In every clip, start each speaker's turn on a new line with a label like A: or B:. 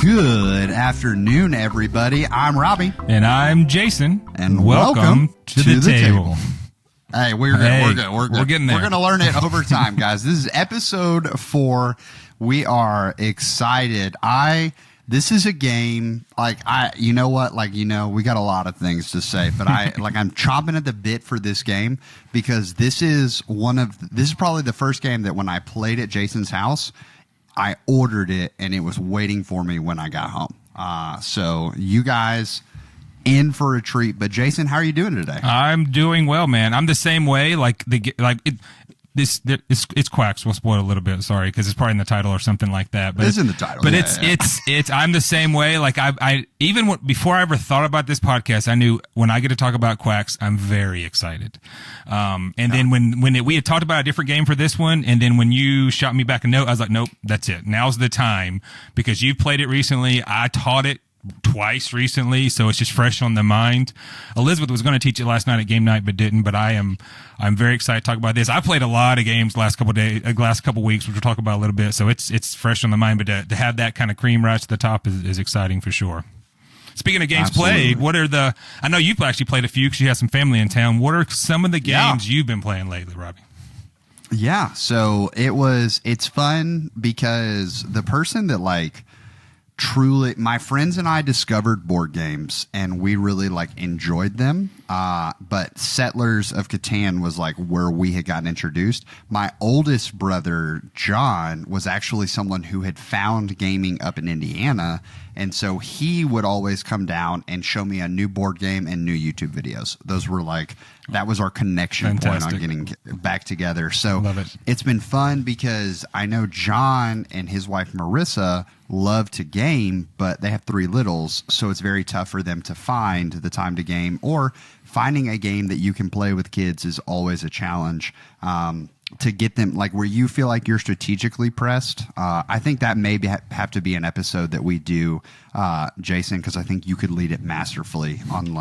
A: Good afternoon, everybody. I'm Robbie.
B: And I'm Jason.
A: And welcome to the table. Hey, we're good.
B: Hey,
A: we're good.
B: we're getting there.
A: We're going to learn it over time, guys. This is episode 4. We are excited. This is a game, you know what? We got a lot of things to say, but I'm chomping at the bit for this game because this is probably the first game that when I played at Jason's house, I ordered it and it was waiting for me when I got home. So you guys in for a treat. But Jason, how are you doing today?
B: I'm doing well, man. I'm the same way. It's Quacks. We'll spoil a little bit. Sorry, because it's probably in the title or something like that. But
A: it's in the title.
B: But it's. I'm the same way. Before I ever thought about this podcast, I knew when I get to talk about Quacks, I'm very excited. Then when we had talked about a different game for this one, and then when you shot me back a note, I was like, nope, that's it. Now's the time because you've played it recently. I taught it twice recently, so it's just fresh on the mind. Elizabeth was going to teach it last night at game night, but didn't. But I'm very excited to talk about this. I played a lot of games last couple weeks, which we'll talk about a little bit. So it's fresh on the mind. But to have that kind of cream rise to the top is exciting for sure. Speaking of games played, I know you've actually played a few because you have some family in town. What are some of the games you've been playing lately, Robbie?
A: Yeah, so it's fun because the person that truly, my friends and I discovered board games and we really enjoyed them. But Settlers of Catan was where we had gotten introduced. My oldest brother, John, was actually someone who had found gaming up in Indiana. And so he would always come down and show me a new board game and new YouTube videos. Those were that was our connection point on getting back together. So
B: love it.
A: It's been fun because I know John and his wife, Marissa, love to game, but they have 3 littles, so it's very tough for them to find the time to game, or finding a game that you can play with kids is always a challenge. To get them where you feel like you're strategically pressed. I think that may have to be an episode that we do, Jason, because I think you could lead it masterfully on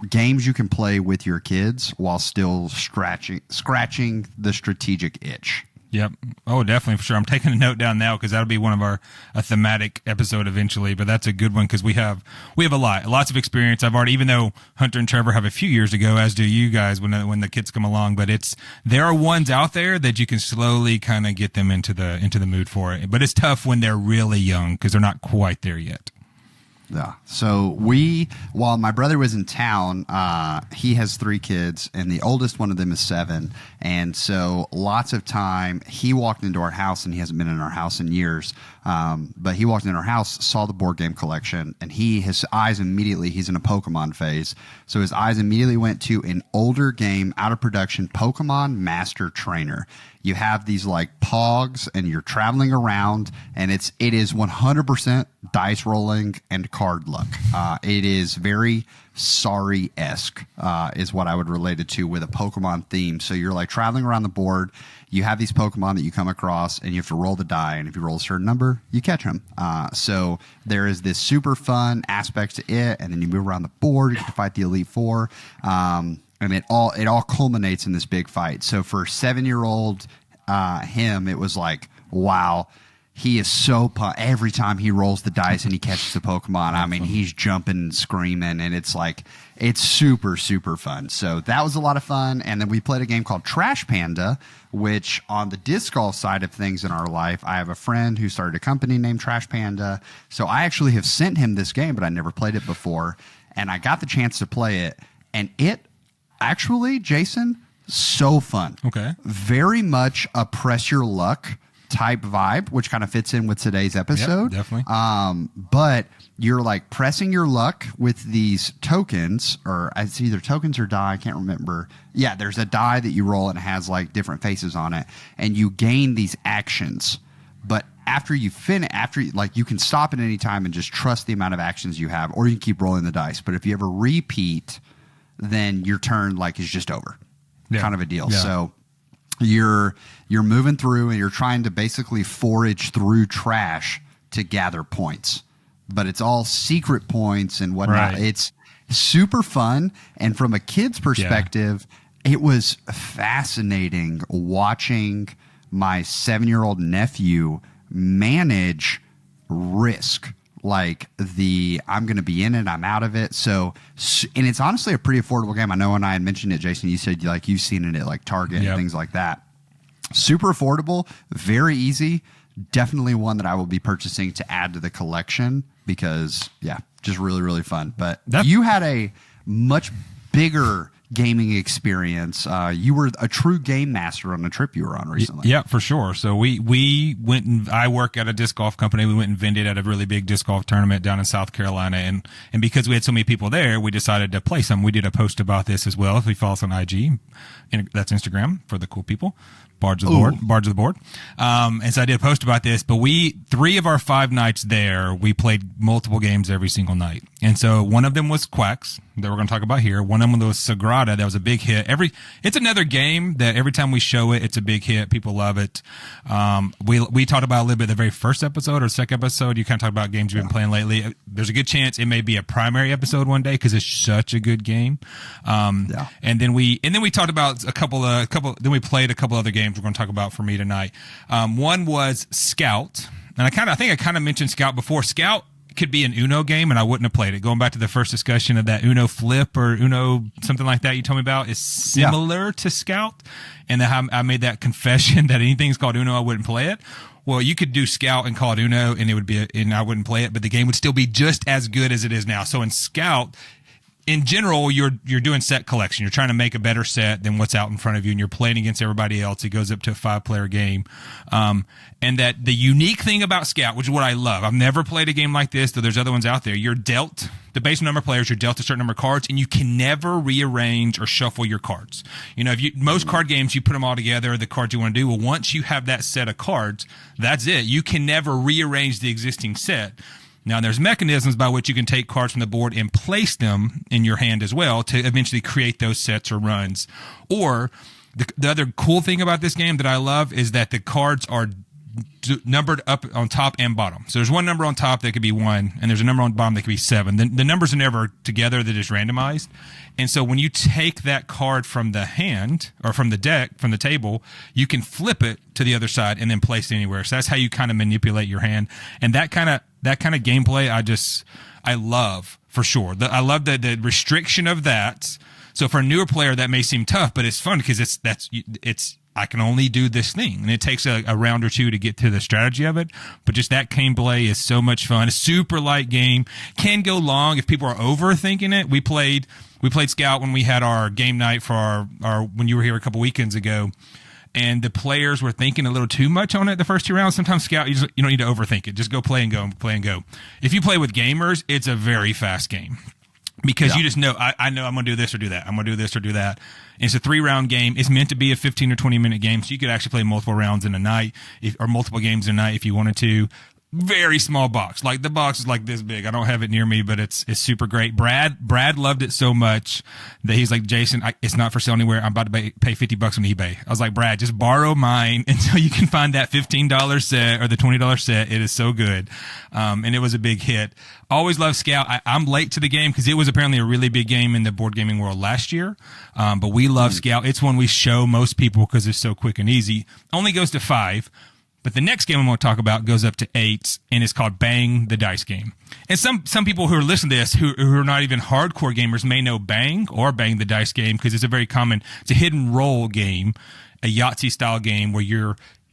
A: games you can play with your kids while still scratching the strategic itch.
B: Yep. Oh, definitely, for sure. I'm taking a note down now because that'll be one of a thematic episode eventually. But that's a good one because we have lots of experience. I've already, even though Hunter and Trevor have a few years ago, as do you guys when the kids come along. But there are ones out there that you can slowly kind of get them into the mood for it. But it's tough when they're really young because they're not quite there yet.
A: Yeah. So while my brother was in town, he has 3 kids, and the oldest one of them is 7. And so lots of time, he walked into our house, and he hasn't been in our house in years. But he walked into our house, saw the board game collection, and his eyes immediately, he's in a Pokemon phase. So his eyes immediately went to an older game, out of production, Pokemon Master Trainer. You have these pogs and you're traveling around, and it is 100% dice rolling and card luck. It is very Sorry-esque, is what I would relate it to, with a Pokemon theme. So you're traveling around the board. You have these Pokemon that you come across, and you have to roll the die. And if you roll a certain number, you catch them. So there is this super fun aspect to it. And then you move around the board. You get to fight the Elite Four. And it all culminates in this big fight. So for 7-year-old him, it was wow. He is so pumped every time he rolls the dice and he catches a Pokemon. I mean, he's jumping and screaming, and it's super, super fun. So that was a lot of fun. And then we played a game called Trash Panda, which on the disc golf side of things in our life, I have a friend who started a company named Trash Panda. So I actually have sent him this game, but I never played it before. And I got the chance to play it. And it actually, Jason, so fun.
B: Okay.
A: Very much a press your luck type vibe, which kind of fits in with today's episode.
B: Yep, definitely.
A: But you're pressing your luck with these tokens, or it's either tokens or die. I can't remember. Yeah, there's a die that you roll and it has different faces on it, and you gain these actions. But after you finish, you can stop at any time and just trust the amount of actions you have, or you can keep rolling the dice. But if you ever repeat, then your turn is just over. Yeah. Kind of a deal. Yeah. So you're moving through and you're trying to basically forage through trash to gather points, but it's all secret points and whatnot. Right. It's super fun. And from a kid's perspective, it was fascinating watching my 7-year-old nephew manage risk. Like I'm going to be in it, I'm out of it. So, and it's honestly a pretty affordable game. I know when I had mentioned it, Jason, you said like you've seen it at like Target and things like that. Super affordable, very easy. Definitely one that I will be purchasing to add to the collection because, yeah, just really, really fun. But you had a much bigger gaming experience. You were a true game master on a trip you were on recently.
B: Yeah, for sure. So we went and I work at a disc golf company. We went and vended at a really big disc golf tournament down in South Carolina. And because we had so many people there, we decided to play some. We did a post about this as well. If you follow us on IG, that's Instagram for the cool people. Bards of the board. And so I did a post about this, but 3 of our 5 nights there, we played multiple games every single night. And so one of them was Quacks that we're going to talk about here. One of them was Sagrada. That was a big hit. It's another game that every time we show it, it's a big hit. People love it. We talked about a little bit the very first episode or second episode. You kind of talked about games you've been playing lately. There's a good chance it may be a primary episode one day because it's such a good game. And then we talked about then we played a couple other games we're going to talk about for me tonight. One was Scout. And I think I kind of mentioned Scout before. Scout could be an Uno game, and I wouldn't have played it. Going back to the first discussion of that Uno Flip or Uno something like that you told me about is similar to Scout. And I made that confession that anything's called Uno, I wouldn't play it. Well, you could do Scout and call it Uno, and it would be, and I wouldn't play it, but the game would still be just as good as it is now. So in Scout, in general, you're doing set collection. You're trying to make a better set than what's out in front of you, and you're playing against everybody else. It goes up to a 5-player game. And that the unique thing about Scout, which is what I love, I've never played a game like this, though there's other ones out there. You're dealt the base number of players, you're dealt a certain number of cards, and you can never rearrange or shuffle your cards. You know, most card games, you put them all together, the cards you want to do. Well, once you have that set of cards, that's it. You can never rearrange the existing set. Now, there's mechanisms by which you can take cards from the board and place them in your hand as well to eventually create those sets or runs. Or the other cool thing about this game that I love is that the cards are numbered up on top and bottom. So there's one number on top that could be 1, and there's a number on the bottom that could be 7. The numbers are never together, they're just randomized. And so when you take that card from the hand or from the deck, from the table, you can flip it to the other side and then place it anywhere. So that's how you kind of manipulate your hand. And that kind of gameplay, I love for sure. I love the restriction of that. So for a newer player, that may seem tough, but it's fun because it's I can only do this thing, and it takes a round or two to get to the strategy of it. But just that gameplay is so much fun. A super light game, can go long if people are overthinking it. We played Scout when we had our game night for our when you were here a couple weekends ago. And the players were thinking a little too much on it the first 2 rounds. Sometimes Scout, you don't need to overthink it. Just go play and go, play and go. If you play with gamers, it's a very fast game. Because you just know, I know I'm going to do this or do that. I'm going to do this or do that. And it's a 3-round game. It's meant to be a 15 or 20-minute game, so you could actually play multiple rounds in a night or multiple games in a night if you wanted to. Very small box. Like, the box is like this big. I don't have it near me, but it's super great. Brad loved it so much that he's like, Jason, it's not for sale anywhere. I'm about to pay $50 on eBay. I was like, Brad, just borrow mine until you can find that $15 set or the $20 set. It is so good. And it was a big hit. Always love Scout. I'm late to the game because it was apparently a really big game in the board gaming world last year. But we love Scout. It's one we show most people because it's so quick and easy. Only goes to 5. But the next game I'm going to talk about goes up to 8, and it's called Bang the Dice Game. And some people who are listening to this who are not even hardcore gamers may know Bang or Bang the Dice Game because it's it's a hidden role game, a Yahtzee-style game where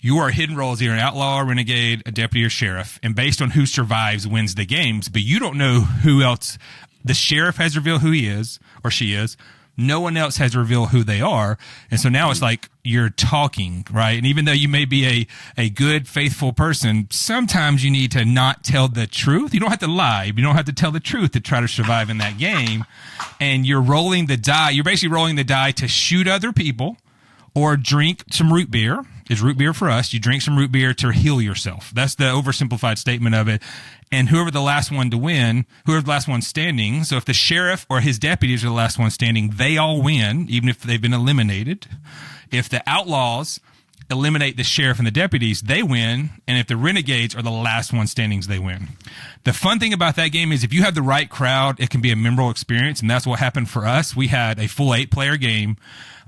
B: you are hidden roles, either an outlaw, a renegade, a deputy, or sheriff, and based on who survives wins the games, but you don't know who else. The sheriff has revealed who he is or she is. No one else has revealed who they are. And so now it's like you're talking, right? And even though you may be a good, faithful person, sometimes you need to not tell the truth. You don't have to lie. You don't have to tell the truth to try to survive in that game. And you're rolling the die. You're basically rolling the die to shoot other people or drink some root beer. Is root beer for us. You drink some root beer to heal yourself. That's the oversimplified statement of it. And whoever the last one to win, whoever the last one standing, so if the sheriff or his deputies are the last one standing, they all win, even if they've been eliminated. If the outlaws eliminate the sheriff and the deputies, they win. And if the renegades are the last one standing, they win. The fun thing about that game is if you have the right crowd, it can be a memorable experience. And that's what happened for us. We had a full 8-player game.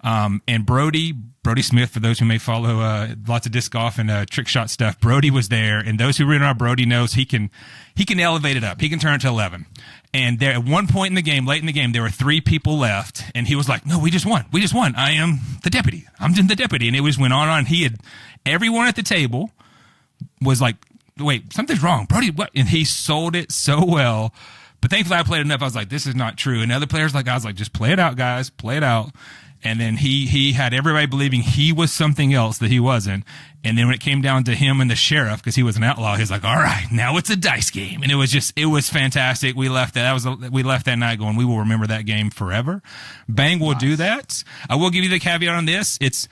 B: And Brody Brody Smith, for those who may follow lots of disc golf and trick shot stuff, Brody was there, and those who know Brody knows he can elevate it up. He can turn it to 11. And there, at one point in the game, late in the game, there were 3 people left, and he was like, "No, we just won. We just won. I am the deputy. I'm the deputy." And it just went on. He had everyone at the table was like, "Wait, something's wrong, Brody." What? And he sold it so well. But thankfully, I played enough. I was like, "This is not true." And other players, I was like, "Just play it out, guys. Play it out." And then he had everybody believing he was something else that he wasn't. And then when it came down to him and the sheriff, because he was an outlaw, he was like, "All right, now it's a dice game." And it was fantastic. We left we left that night going, we will remember that game forever. Bang will do that. I will give you the caveat on this. It's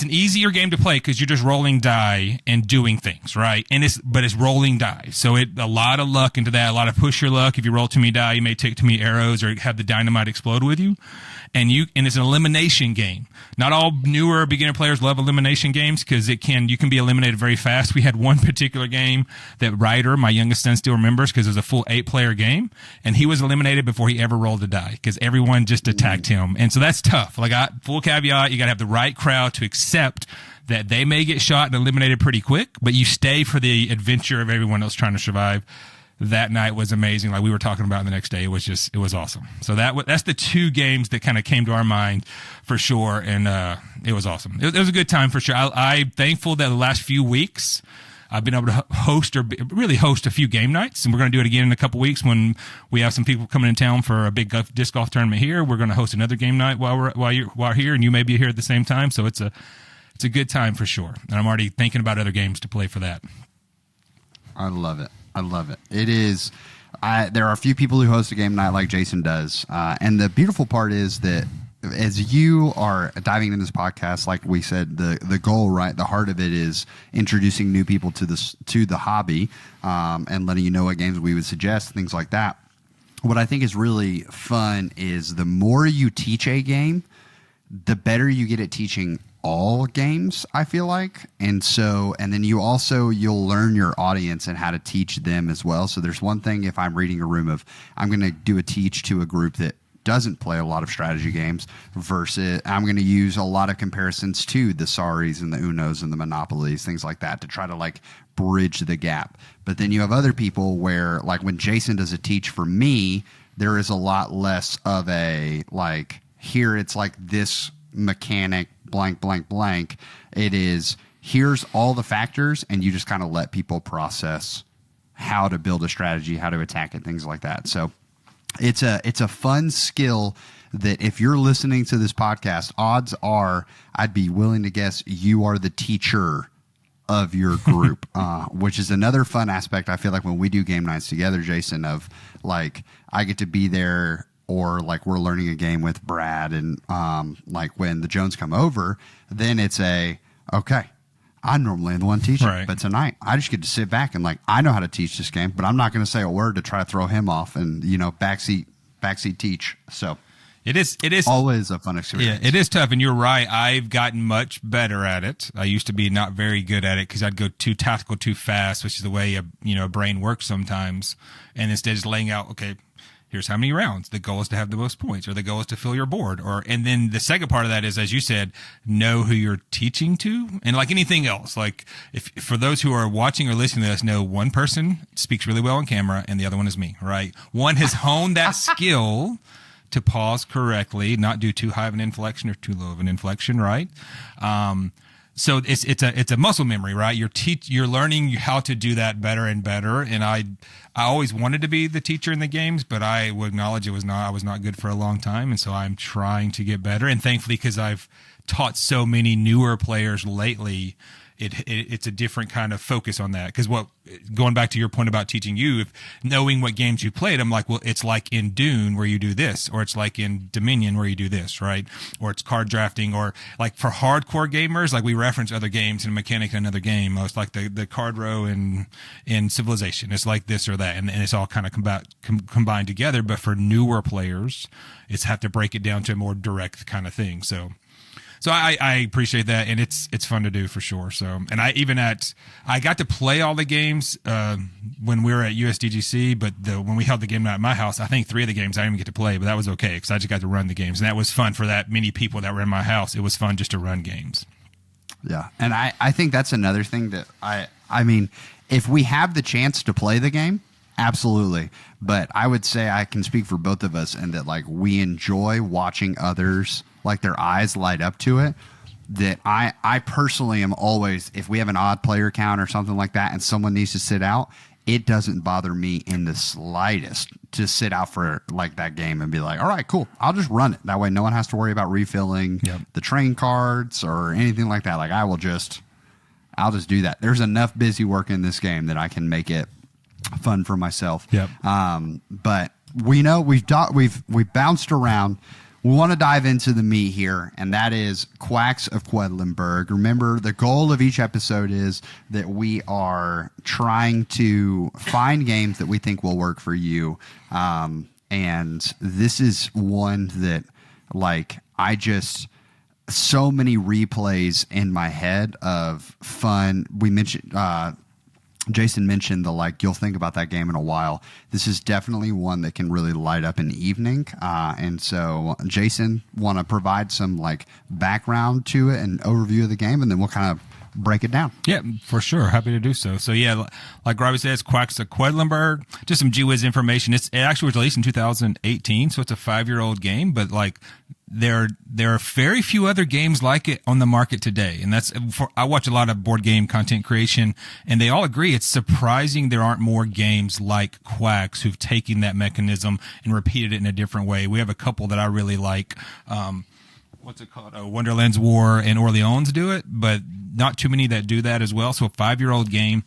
B: an easier game to play because you're just rolling die and doing things, right? But it's rolling die. So a lot of luck into that, a lot of push your luck. If you roll too many die, you may take too many arrows or have the dynamite explode with you. And it's an elimination game. Not all newer beginner players love elimination games because you can be eliminated very fast. We had one particular game that Ryder, my youngest son, still remembers because it was a full 8-player game, and he was eliminated before he ever rolled a die because everyone just attacked him. And so that's tough. Full caveat, you got to have the right crowd to accept that they may get shot and eliminated pretty quick, but you stay for the adventure of everyone else trying to survive. That night was amazing. Like we were talking about the next day, it was awesome. So that's the 2 games that kind of came to our mind for sure. And, it was awesome. It was a good time for sure. I'm thankful that the last few weeks I've been able to host a few game nights. And we're going to do it again in a couple weeks when we have some people coming in town for a big disc golf tournament here. We're going to host another game night while you're here, and you may be here at the same time. So it's a good time for sure. And I'm already thinking about other games to play for that.
A: I love it. It is. There are a few people who host a game night like Jason does, and the beautiful part is that as you are diving into this podcast, like we said, the goal, right, the heart of it is introducing new people to the hobby, and letting you know what games we would suggest, things like that. What I think is really fun is the more you teach a game, the better you get at teaching all games, I feel like. And then you'll learn your audience and how to teach them as well. So there's one thing if I'm reading a room of, I'm going to do a teach to a group that doesn't play a lot of strategy games versus I'm going to use a lot of comparisons to the Saris and the Unos and the Monopolies, things like that, to try to bridge the gap. But then you have other people where, like when Jason does a teach for me, there is a lot less of a, here it's like this mechanic, blank, blank, blank. It is, here's all the factors, and you just kind of let people process how to build a strategy, how to attack it, things like that. So it's a fun skill that if you're listening to this podcast, odds are I'd be willing to guess you are the teacher of your group, which is another fun aspect. I feel like when we do game nights together, Jason, of I get to be there, or we're learning a game with Brad, and when the Jones come over, then it's okay, I'm normally the one teaching, right, but tonight I just get to sit back and I know how to teach this game, but I'm not going to say a word to try to throw him off and backseat teach. So it is always a fun experience.
B: Yeah, it is tough, and you're right. I've gotten much better at it. I used to be not very good at it because I'd go too tactical too fast, which is the way a brain works sometimes. And instead, just laying out, okay, here's how many rounds. The goal is to have the most points, or the goal is to fill your board. And then the second part of that is, as you said, know who you're teaching to. And like anything else, if for those who are watching or listening to us, know one person speaks really well on camera and the other one is me, right? One has honed that skill to pause correctly, not do too high of an inflection or too low of an inflection, right? So it's a muscle memory, right? You're learning how to do that better and better. And I always wanted to be the teacher in the games, but I would acknowledge I was not good for a long time. And so I'm trying to get better. And thankfully, because I've taught so many newer players lately, it's a different kind of focus on that. Because going back to your point about teaching you, if knowing what games you played, I'm like, well, it's like in Dune where you do this, or it's like in Dominion where you do this, right? Or it's card drafting, or for hardcore gamers, we reference other games and mechanic in another game. It's like the card row in Civilization. It's like this or that, and it's all kind of combined together. But for newer players, it's have to break it down to a more direct kind of thing. So So I appreciate that, and it's fun to do for sure. So, and I got to play all the games when we were at USDGC, but when we held the game night at my house, I think 3 of the games I didn't even get to play, but that was okay because I just got to run the games, and that was fun for that many people that were in my house. It was fun just to run games.
A: Yeah, and I think that's another thing that I mean, if we have the chance to play the game, absolutely. But I would say I can speak for both of us and that like we enjoy watching others, like their eyes light up to it. That I personally am always, if we have an odd player count or something like that and someone needs to sit out, it doesn't bother me in the slightest to sit out for like that game and be like, all right, cool, I'll just run it. That way no one has to worry about refilling the train cards or anything like that. Like I'll just do that. There's enough busy work in this game that I can make it fun for myself.
B: Yep.
A: But we know we've bounced around. We want to dive into the meat here, and that is Quacks of Quedlinburg. Remember, the goal of each episode is that we are trying to find games that we think will work for you. And this is one that, like, so many replays in my head of fun. We mentioned, Jason mentioned you'll think about that game in a while. This is definitely one that can really light up an evening. And so, Jason, want to provide some background to it and overview of the game, and then we'll kind of break it down.
B: Yeah, for sure. Happy to do so. So yeah, like Robbie says, Quacks of Quedlinburg, just some GWiz information. It actually was released in 2018, so it's a 5-year-old game, but there are very few other games like it on the market today. And I watch a lot of board game content creation, and they all agree it's surprising there aren't more games like Quacks who've taken that mechanism and repeated it in a different way. We have a couple that I really like. What's it called? Wonderland's War and Orleans do it, but not too many that do that as well. So a 5-year-old game,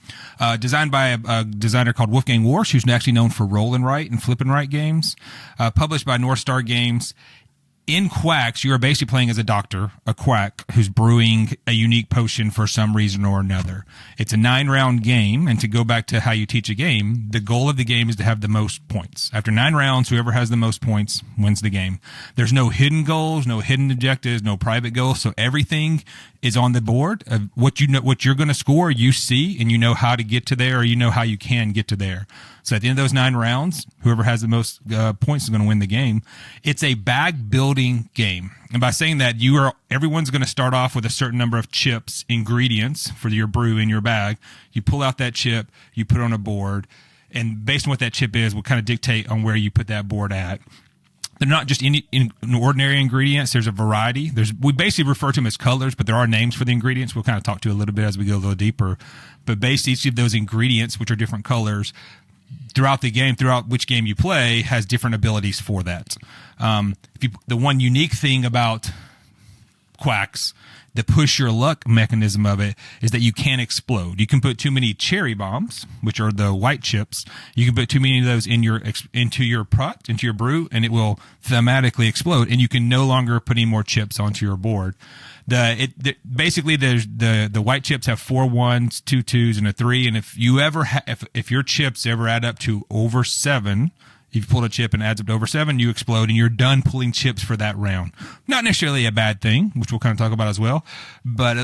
B: designed by a designer called Wolfgang Warsch, who's actually known for roll and write and flip and write games, published by North Star Games. In Quacks, you are basically playing as a doctor, a quack, who's brewing a unique potion for some reason or another. It's a 9-round game, and to go back to how you teach a game, the goal of the game is to have the most points. After 9 rounds, whoever has the most points wins the game. There's no hidden goals, no hidden objectives, no private goals, so everything is on the board. What you're going to score, you see, and you know how to get to there, or you know how you can get to there. So at the end of those 9 rounds, whoever has the most points is going to win the game. It's a bag building game. And by saying that, everyone's going to start off with a certain number of chips, ingredients for your brew in your bag. You pull out that chip, you put it on a board, and based on what that chip is will kind of dictate on where you put that board at. They're not just ordinary ingredients. There's a variety. We basically refer to them as colors, but there are names for the ingredients. We'll kind of talk to a little bit as we go a little deeper. But basically, each of those ingredients, which are different colors, throughout the game, throughout which game you play, has different abilities for that. The one unique thing about Quacks, the push your luck mechanism of it, is that you can explode. You can put too many cherry bombs, which are the white chips. You can put too many of those into your pot, into your brew, and it will thematically explode. And you can no longer put any more chips onto your board. Basically, the white chips have 4 1s, 2 2s, and a 3. And if your chips ever add up to over 7, if you pull a chip and it adds up to over 7, you explode, and you're done pulling chips for that round. Not necessarily a bad thing, which we'll kind of talk about as well, but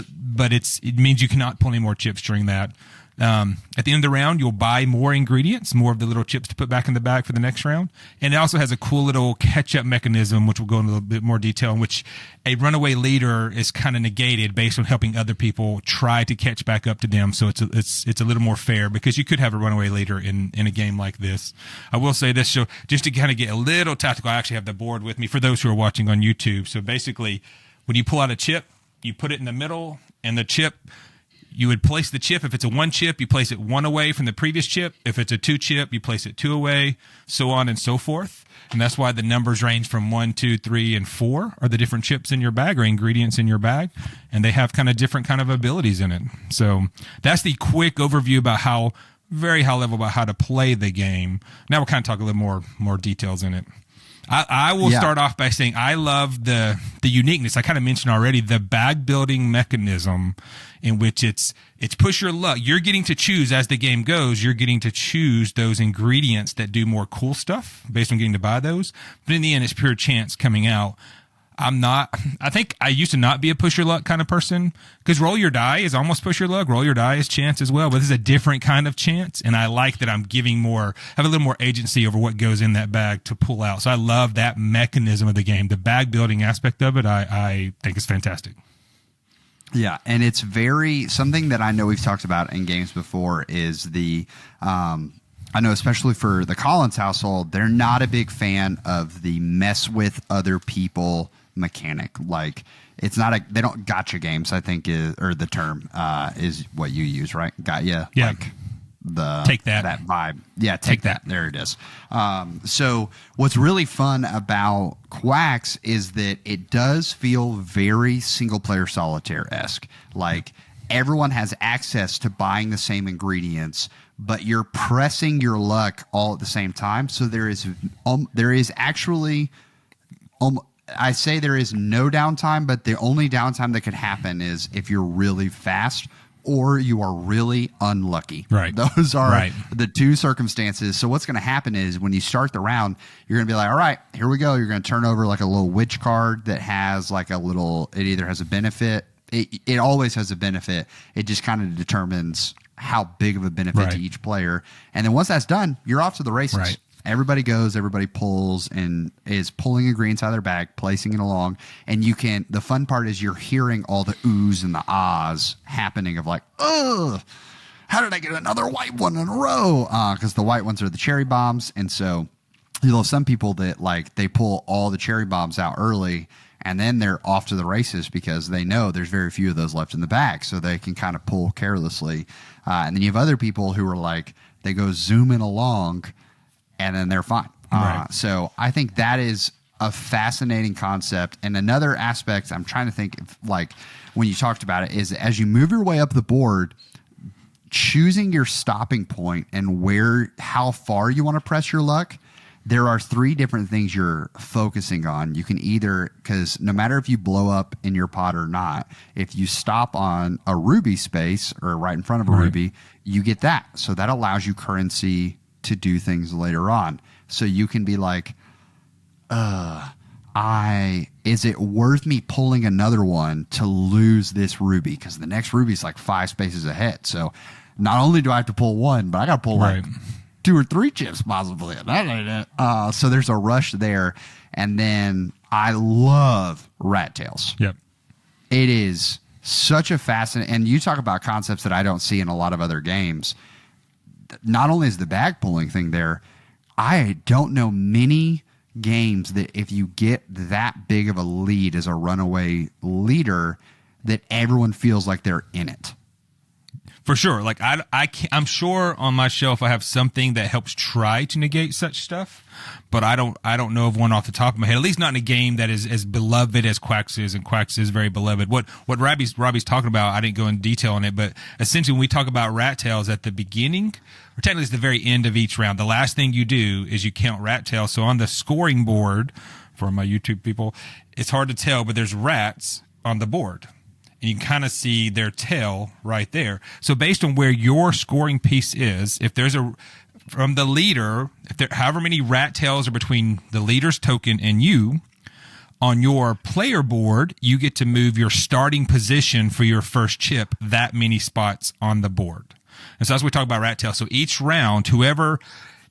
B: it means you cannot pull any more chips during that. At the end of the round, you'll buy more ingredients, more of the little chips to put back in the bag for the next round. And it also has a cool little catch-up mechanism, which we'll go into a little bit more detail, in which a runaway leader is kind of negated based on helping other people try to catch back up to them. So it's a little more fair, because you could have a runaway leader in a game like this. I will say this, so just to kind of get a little tactical, I actually have the board with me for those who are watching on YouTube. So basically, when you pull out a chip, you put it in the middle, and the chip, you would place the chip. If it's a 1 chip, you place it 1 away from the previous chip. If it's a 2 chip, you place it 2 away, so on and so forth. And that's why the numbers range from 1, 2, 3, and 4 are the different chips in your bag, or ingredients in your bag. And they have kind of different kind of abilities in it. So that's the quick overview about very high level about how to play the game. Now we'll kind of talk a little more details in it. I will start off by saying I love the uniqueness. I kind of mentioned already the bag building mechanism, in which it's push your luck. You're getting to choose as the game goes. You're getting to choose those ingredients that do more cool stuff based on getting to buy those. But in the end, it's pure chance coming out. I'm not. I think I used to not be a push your luck kind of person, because roll your die is almost push your luck. Roll your die is chance as well, but this is a different kind of chance, and I like that I'm giving have a little more agency over what goes in that bag to pull out. So I love that mechanism of the game. The bag building aspect of it, I think is fantastic.
A: Yeah, and it's something that I know we've talked about in games before is I know especially for the Collins household, they're not a big fan of the mess with other people mechanic. Like, it's not they don't gotcha games, I think the term is what you use, right? Got ya.
B: Yeah.
A: Like
B: take that
A: vibe. Yeah, take that. There it is. So what's really fun about Quacks is that it does feel very single player solitaire-esque. Like, everyone has access to buying the same ingredients, but you're pressing your luck all at the same time. So there is actually, I say there is no downtime, but the only downtime that could happen is if you're really fast or you are really unlucky.
B: Right.
A: Those are the two circumstances. So what's going to happen is when you start the round, you're going to be like, all right, here we go. You're going to turn over like a little witch card that has like it either has a benefit. It always has a benefit. It just kind of determines how big of a benefit to each player. And then once that's done, you're off to the races.
B: Right.
A: Everybody goes, everybody pulls and is pulling ingredients out of their bag, placing it along. And the fun part is you're hearing all the oohs and the ahs happening of like, ugh, how did I get another white one in a row? Because the white ones are the cherry bombs. And so you'll have some people that like, they pull all the cherry bombs out early and then they're off to the races because they know there's very few of those left in the bag. So they can kind of pull carelessly. And then you have other people who are like, they go zooming along and then they're fine.
B: Right.
A: So I think that is a fascinating concept. And another aspect I'm trying to think of, like when you talked about it, is as you move your way up the board, choosing your stopping point and how far you want to press your luck. There are 3 different things you're focusing on. You can either, because no matter if you blow up in your pot or not, if you stop on a ruby space or right in front of a ruby, you get that. So that allows you currency to do things later on. So you can be like, is it worth me pulling another one to lose this ruby? Because the next ruby is like 5 spaces ahead. So not only do I have to pull one, but I got to pull like 2 or 3 chips possibly. So there's a rush there. And then I love rat tails.
B: Yep.
A: It is such a fascinating, and you talk about concepts that I don't see in a lot of other games. Not only is the bag pulling thing there, I don't know many games that if you get that big of a lead as a runaway leader, that everyone feels like they're in it.
B: For sure. Like I'm sure on my shelf I have something that helps try to negate such stuff, but I don't know of one off the top of my head. At least not in a game that is as beloved as Quacks is, and Quacks is very beloved. What Robbie's talking about, I didn't go in detail on it, but essentially when we talk about rat tails at the beginning, or technically it's the very end of each round, the last thing you do is you count rat tails. So on the scoring board, for my YouTube people, it's hard to tell, but there's rats on the board. And you can kind of see their tail right there. So based on where your scoring piece is, if there's from the leader, however many rat tails are between the leader's token and you, on your player board, you get to move your starting position for your first chip that many spots on the board. And so as we talk about rat tail, so each round, whoever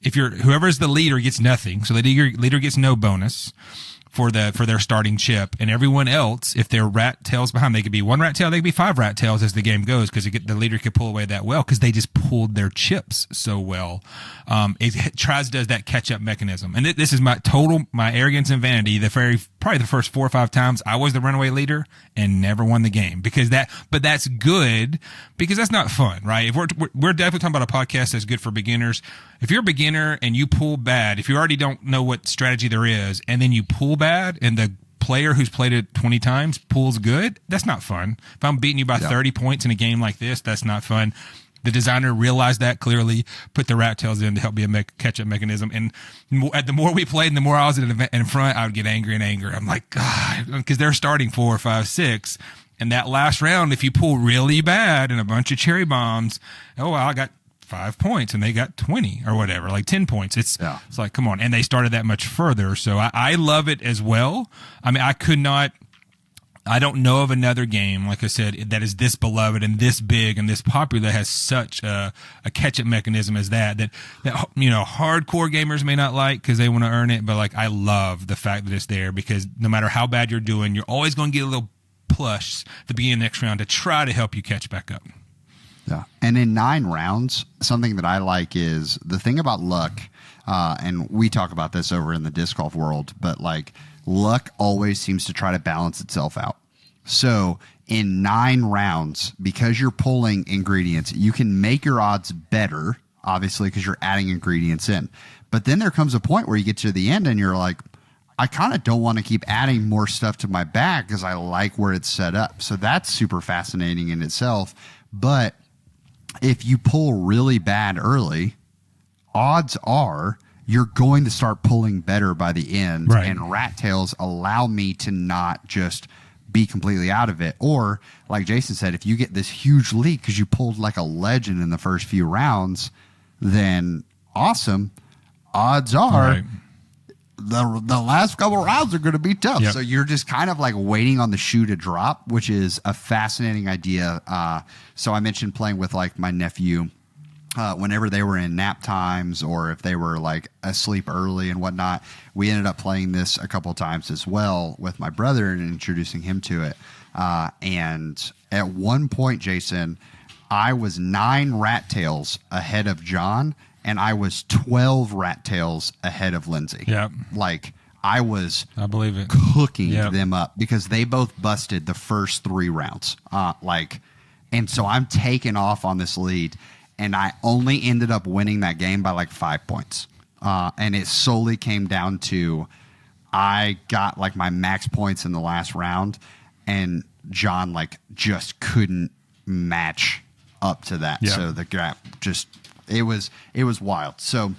B: is the leader gets nothing. So the leader gets no bonus for their starting chip, and everyone else, if they're rat tails behind, they could be 1 rat tail, they could be 5 rat tails as the game goes, because the leader could pull away that well because they just pulled their chips so well. It does that catch up mechanism, and this is my arrogance and vanity. Probably the first 4 or 5 times I was the runaway leader and never won the game but that's good because that's not fun, right? If we're definitely talking about a podcast that's good for beginners. If you're a beginner and you pull bad, if you already don't know what strategy there is, and then you pull bad and the player who's played it 20 times pulls good, that's not fun. If I'm beating you by 30 points in a game like this, that's not fun. The designer realized that clearly, put the rat tails in to help be a catch-up mechanism. And the more we played and the more I was in front, I would get angry and angry. I'm like, God, because they're starting 4, 5, 6. And that last round, if you pull really bad and a bunch of cherry bombs, oh, well, I got 5 points and they got 20 or whatever, like 10 points. It's like, come on. And they started that much further. So I love it as well. I mean, I don't know of another game, like I said, that is this beloved and this big and this popular, that has such a catch-up mechanism as that hardcore gamers may not like because they want to earn it, but like I love the fact that it's there, because no matter how bad you're doing, you're always going to get a little plush at the beginning of the next round to try to help you catch back up.
A: Yeah. And in 9 rounds, something that I like is the thing about luck, and we talk about this over in the disc golf world, but like luck always seems to try to balance itself out. So in 9 rounds, because you're pulling ingredients, you can make your odds better, obviously, because you're adding ingredients in. But then there comes a point where you get to the end and you're like, I kind of don't want to keep adding more stuff to my bag because I like where it's set up. So that's super fascinating in itself. But if you pull really bad early, odds are you're going to start pulling better by the end.
B: Right.
A: And rat tails allow me to not just be completely out of it. Or like Jason said, if you get this huge lead because you pulled like a legend in the first few rounds, then awesome. Odds are
B: Right.
A: the last couple of rounds are going to be tough.
B: Yep.
A: So you're just kind of like waiting on the shoe to drop, which is a fascinating idea. So I mentioned playing with like my nephew whenever they were in nap times or if they were like asleep early and whatnot. We ended up playing this a couple of times as well with my brother and introducing him to it. And at one point, Jason, I was 9 rat tails ahead of John, and I was 12 rat tails ahead of Lindsay.
B: Yep.
A: Like I
B: believe it.
A: cooking them up because they both busted the first 3 rounds. And so I'm taking off on this lead, and I only ended up winning that game by like 5 points. And it solely came down to I got like my max points in the last round, and John like just couldn't match up to that.
B: Yeah.
A: So the gap just it was wild. So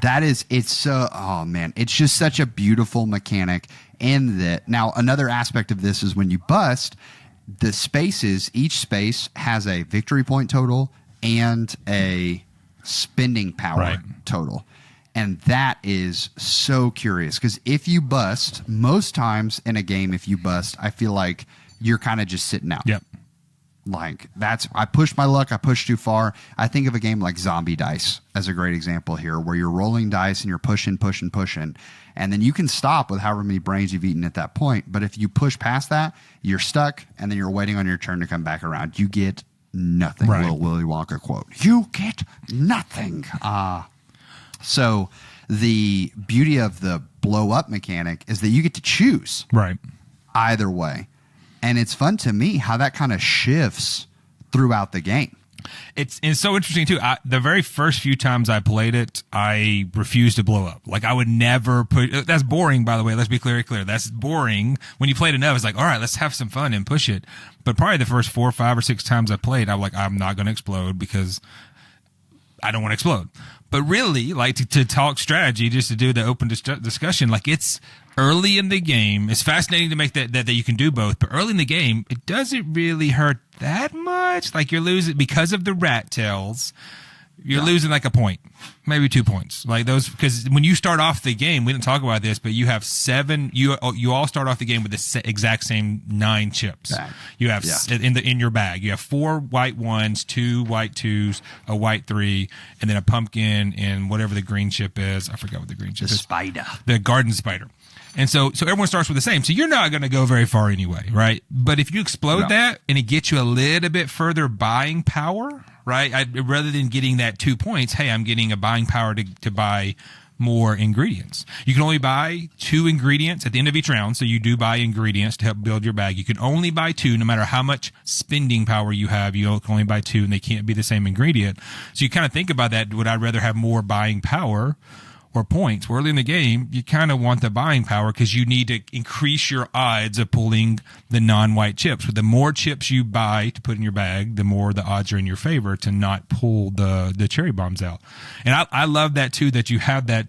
A: it's just such a beautiful mechanic in that. Now another aspect of this is when you bust, the spaces, each space has a victory point total and a spending power total. And that is so curious because if you bust, most times in a game, if you bust, I feel like you're kind of just sitting out.
B: Yep.
A: Like I pushed my luck. I pushed too far. I think of a game like Zombie Dice as a great example here, where you're rolling dice and you're pushing, and then you can stop with however many brains you've eaten at that point. But if you push past that, you're stuck, and then you're waiting on your turn to come back around. You get nothing.
B: Right.
A: Little Willy Wonka quote. You get nothing. So the beauty of the blow up mechanic is that you get to choose either way. And it's fun to me how that kind of shifts throughout the game.
B: It's so interesting too. The very first few times I played it, I refused to blow up. Like I would never put. That's boring, by the way. Let's be clear. That's boring. When you played enough, it's like, all right, let's have some fun and push it. But probably the first 4, 5, or 6 times I played, I'm like, I'm not going to explode because I don't want to explode. But really, like to talk strategy, just to do the open discussion, like it's early in the game. It's fascinating to make that you can do both. But early in the game, it doesn't really hurt that much. Like you're losing because of the rat tails. You're losing like a point, maybe 2 points, like those. Because when you start off the game, we didn't talk about this, but you have 7. You all start off the game with the exact same 9 chips.
A: Bag.
B: You have in your bag. You have 4 white 1s, 2 white 2s, a white 3, and then a pumpkin and whatever the green chip is. I forgot what the green chip is.
A: The spider.
B: The garden spider. And so everyone starts with the same. So you're not going to go very far anyway, right? But if you explode that and it gets you a little bit further buying power, right? Rather than getting that 2 points, hey, I'm getting a buying power to buy more ingredients. You can only buy 2 ingredients at the end of each round. So you do buy ingredients to help build your bag. You can only buy 2 no matter how much spending power you have. You can only buy 2 and they can't be the same ingredient. So you kind of think about that. Would I rather have more buying power or points? Well, early in the game, you kind of want the buying power because you need to increase your odds of pulling the non-white chips. But the more chips you buy to put in your bag, the more the odds are in your favor to not pull the cherry bombs out. And I love that too, that you have that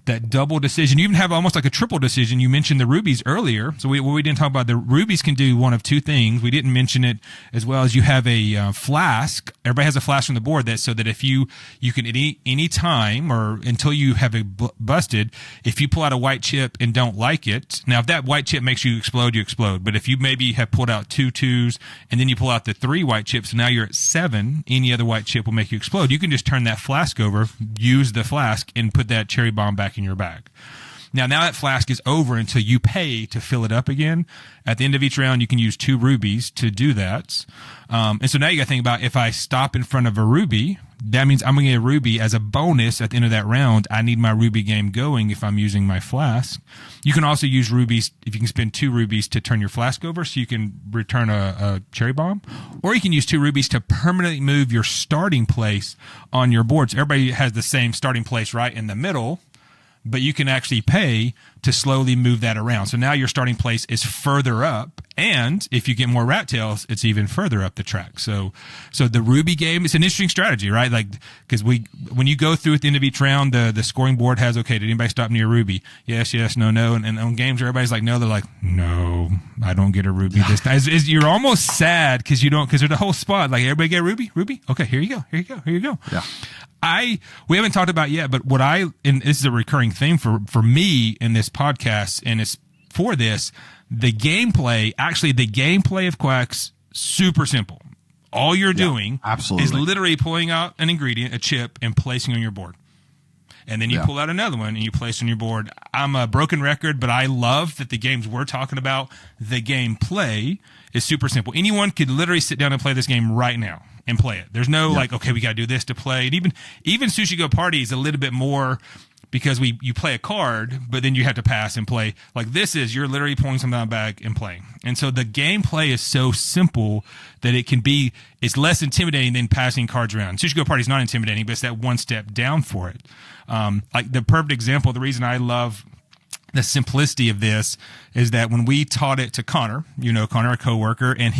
B: that double decision. You even have almost like a triple decision. You mentioned the rubies earlier. So we didn't talk about the rubies can do one of two things. We didn't mention it as well as you have a flask. Everybody has a flask on the board so that if you can at any time or until you have it busted, if you pull out a white chip and don't like it, now if that white chip makes you explode, you explode. But if you maybe have pulled out 2 2s and then you pull out the 3 white chips, so now you're at 7, any other white chip will make you explode. You can just turn that flask over, use the flask, and put that cherry bomb back in your bag. Now that flask is over until you pay to fill it up again. At the end of each round, you can use 2 rubies to do that. And so now you got to think about, if I stop in front of a ruby, that means I'm going to get a ruby as a bonus at the end of that round. I need my ruby game going if I'm using my flask. You can also use rubies, if you can spend 2 rubies to turn your flask over so you can return a cherry bomb. Or you can use 2 rubies to permanently move your starting place on your board. So everybody has the same starting place right in the middle, but you can actually pay to slowly move that around. So now your starting place is further up, and if you get more rat tails, it's even further up the track. So the ruby game is an interesting strategy, right? Like, because when you go through at the end of each round, the scoring board has, okay, did anybody stop near ruby? Yes, no, no. And on games where everybody's like, no, they're like, no, I don't get a ruby this time. You're almost sad because you don't, because there's the whole spot. Like, everybody get ruby? Okay, here you go. Yeah. We haven't talked about yet, but and this is a recurring theme for me in this podcast, and it's for this, the gameplay of Quacks, super simple. All you're doing is literally pulling out an ingredient, a chip, and placing on your board. And then you pull out another one and you place on your board. I'm a broken record, but I love that the games we're talking about, the gameplay is super simple. Anyone could literally sit down and play this game right now and play it. There's no like, okay, we got to do this to play. And even Sushi Go Party is a little bit more, because you play a card, but then you have to pass and play. Like, this is, you're literally pulling something out of the bag and playing. And so the gameplay is so simple that it's less intimidating than passing cards around. Sushi Go Party is not intimidating, but it's that one step down for it. Like the perfect example, the reason I love the simplicity of this is that when we taught it to Connor, Connor, a coworker, and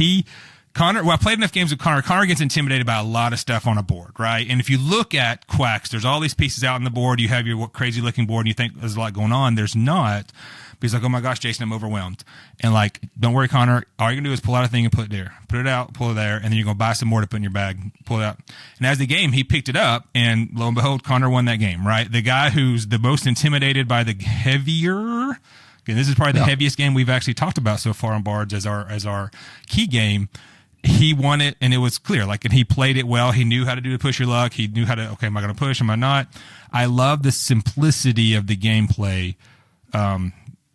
B: I played enough games with Connor. Connor gets intimidated by a lot of stuff on a board, right? And if you look at Quacks, there's all these pieces out on the board. You have your crazy looking board and you think there's a lot going on. There's not. But he's like, oh my gosh, Jason, I'm overwhelmed. And like, don't worry, Connor. All you're going to do is pull out a thing and put it there. Put it out, pull it there, and then you're going to buy some more to put in your bag, pull it out. And as the game, he picked it up, and lo and behold, Connor won that game, right? The guy who's the most intimidated by the heavier, and this is probably the heaviest game we've actually talked about so far on Bards as our key game. He won it, and it was clear. Like, and he played it well. He knew how to do the push your luck. He knew how to, okay, am I going to push? Am I not? I love the simplicity of the gameplay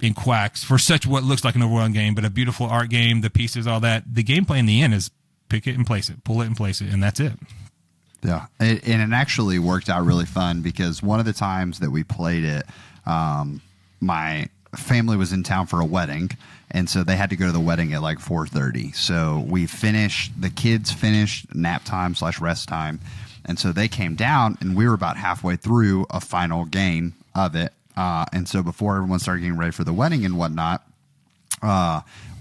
B: in Quacks for such what looks like an overwhelming game, but a beautiful art game, the pieces, all that. The gameplay in the end is pick it and place it, pull it and place it, and that's it.
A: Yeah, and it actually worked out really fun because one of the times that we played it, my family was in town for a wedding, and so they had to go to the wedding at like 4:30. So the kids finished nap time / rest time, and so they came down, and we were about halfway through a final game of it. And so before everyone started getting ready for the wedding and whatnot,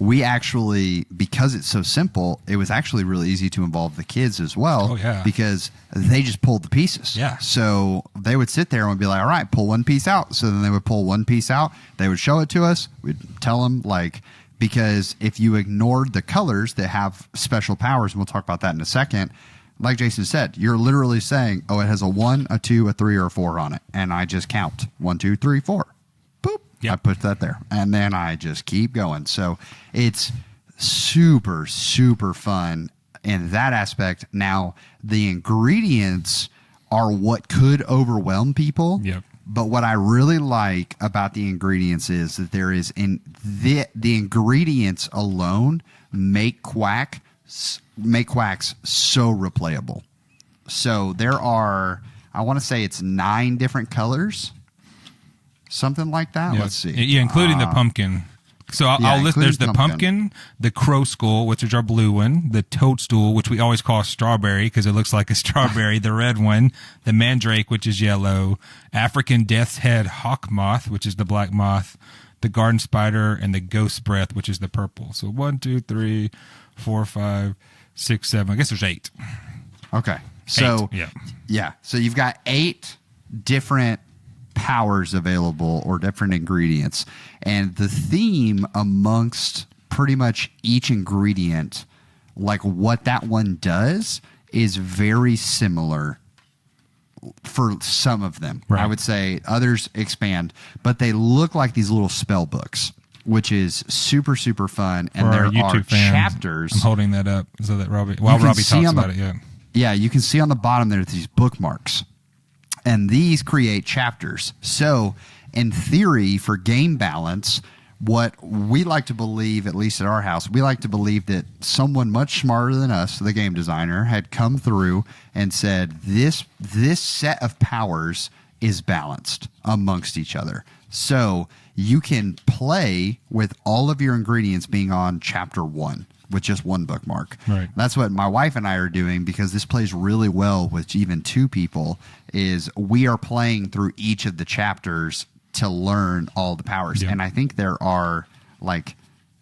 A: we actually, because it's so simple, it was actually really easy to involve the kids as well.
B: Oh, yeah.
A: Because they just pulled the pieces.
B: Yeah.
A: So they would sit there and would be like, all right, pull one piece out. So then they would pull one piece out. They would show it to us. We'd tell them, like, because if you ignored the colors that have special powers, and we'll talk about that in a second, like Jason said, you're literally saying, oh, it has a 1, a 2, a 3, or a 4 on it. And I just count 1, 2, 3, 4. Boop. Yep. I put that there. And then I just keep going. So it's super, super fun in that aspect. Now, the ingredients are what could overwhelm people.
B: Yep.
A: But what I really like about the ingredients is that there is the ingredients alone make Quacks so replayable. So there are, I want to say it's 9 different colors, something like that.
B: Yeah.
A: Let's see.
B: Yeah, including the pumpkin. So I'll list. There's the pumpkin, the crow skull, which is our blue one, the toadstool, which we always call strawberry because it looks like a strawberry, the red one, the mandrake, which is yellow, African death's head hawk moth, which is the black moth, the garden spider, and the ghost breath, which is the purple. So 1, 2, 3, 4, 5, 6, 7. I guess there's 8.
A: Okay. So
B: 8,
A: yeah. So you've got 8 different powers available or different ingredients. And the theme amongst pretty much each ingredient, like what that one does, is very similar for some of them.
B: Right.
A: I would say others expand, but they look like these little spell books, which is super, super fun. And there are chapters.
B: I'm holding that up so that Robbie talks about it.
A: Yeah, you can see on the bottom there these bookmarks, and these create chapters. So in theory, for game balance, what we like to believe, at least at our house, we like to believe that someone much smarter than us, the game designer, had come through and said, this set of powers is balanced amongst each other. So you can play with all of your ingredients being on chapter 1 with just one bookmark.
B: Right.
A: That's what my wife and I are doing, because this plays really well with even 2 people, is we are playing through each of the chapters to learn all the powers.
B: Yep.
A: And I think there are like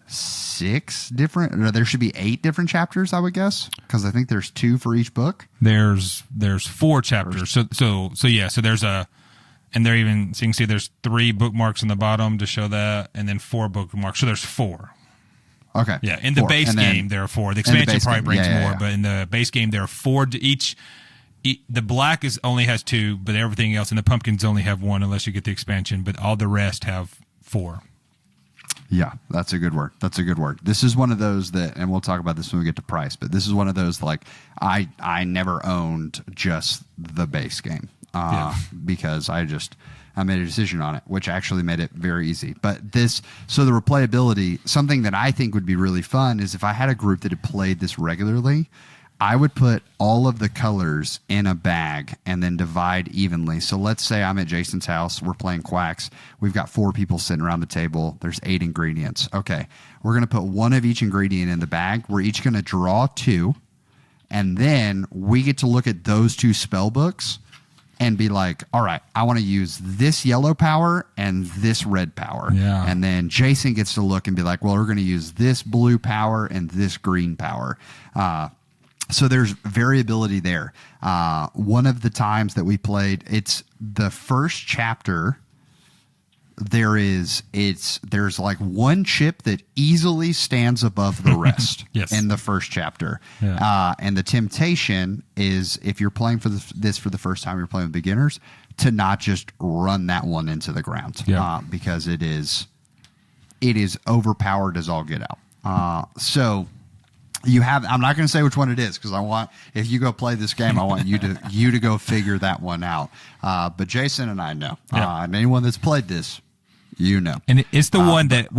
A: 6 different, or there should be 8 different chapters, I would guess, because I think there's 2 for each book.
B: There's 4 chapters. So there's a, and there even, so you can see there's 3 bookmarks on the bottom to show that, and then 4 bookmarks. So there's 4.
A: Okay.
B: Yeah. In the
A: 4.
B: base game, there are 4. The expansion probably brings more, but in the base game, there are 4 to each. The black only has 2, but everything else, and the pumpkins only have 1 unless you get the expansion, but all the rest have 4.
A: Yeah, that's a good word. That's a good word. This is one of those that, and we'll talk about this when we get to price, but this is one of those, like, I never owned just the base game because I made a decision on it, which actually made it very easy. But so the replayability, something that I think would be really fun is if I had a group that had played this regularly, I would put all of the colors in a bag and then divide evenly. So let's say I'm at Jason's house. We're playing Quacks. We've got 4 people sitting around the table. There's 8 ingredients. Okay. We're going to put 1 of each ingredient in the bag. We're each going to draw 2. And then we get to look at those 2 spell books and be like, all right, I want to use this yellow power and this red power.
B: Yeah.
A: And then Jason gets to look and be like, well, we're going to use this blue power and this green power. So there's variability there. One of the times that we played, it's the first chapter. There's like 1 chip that easily stands above the rest
B: yes.
A: in the first chapter.
B: Yeah.
A: And the temptation is, if you're playing for this for the first time, you're playing with beginners, to not just run that one into the ground.
B: Yeah.
A: Because it is overpowered as all get out. So I'm not going to say which one it is, because if you go play this game, I want you to go figure that one out. But Jason and I know, and anyone that's played this, you know.
B: And it's the one that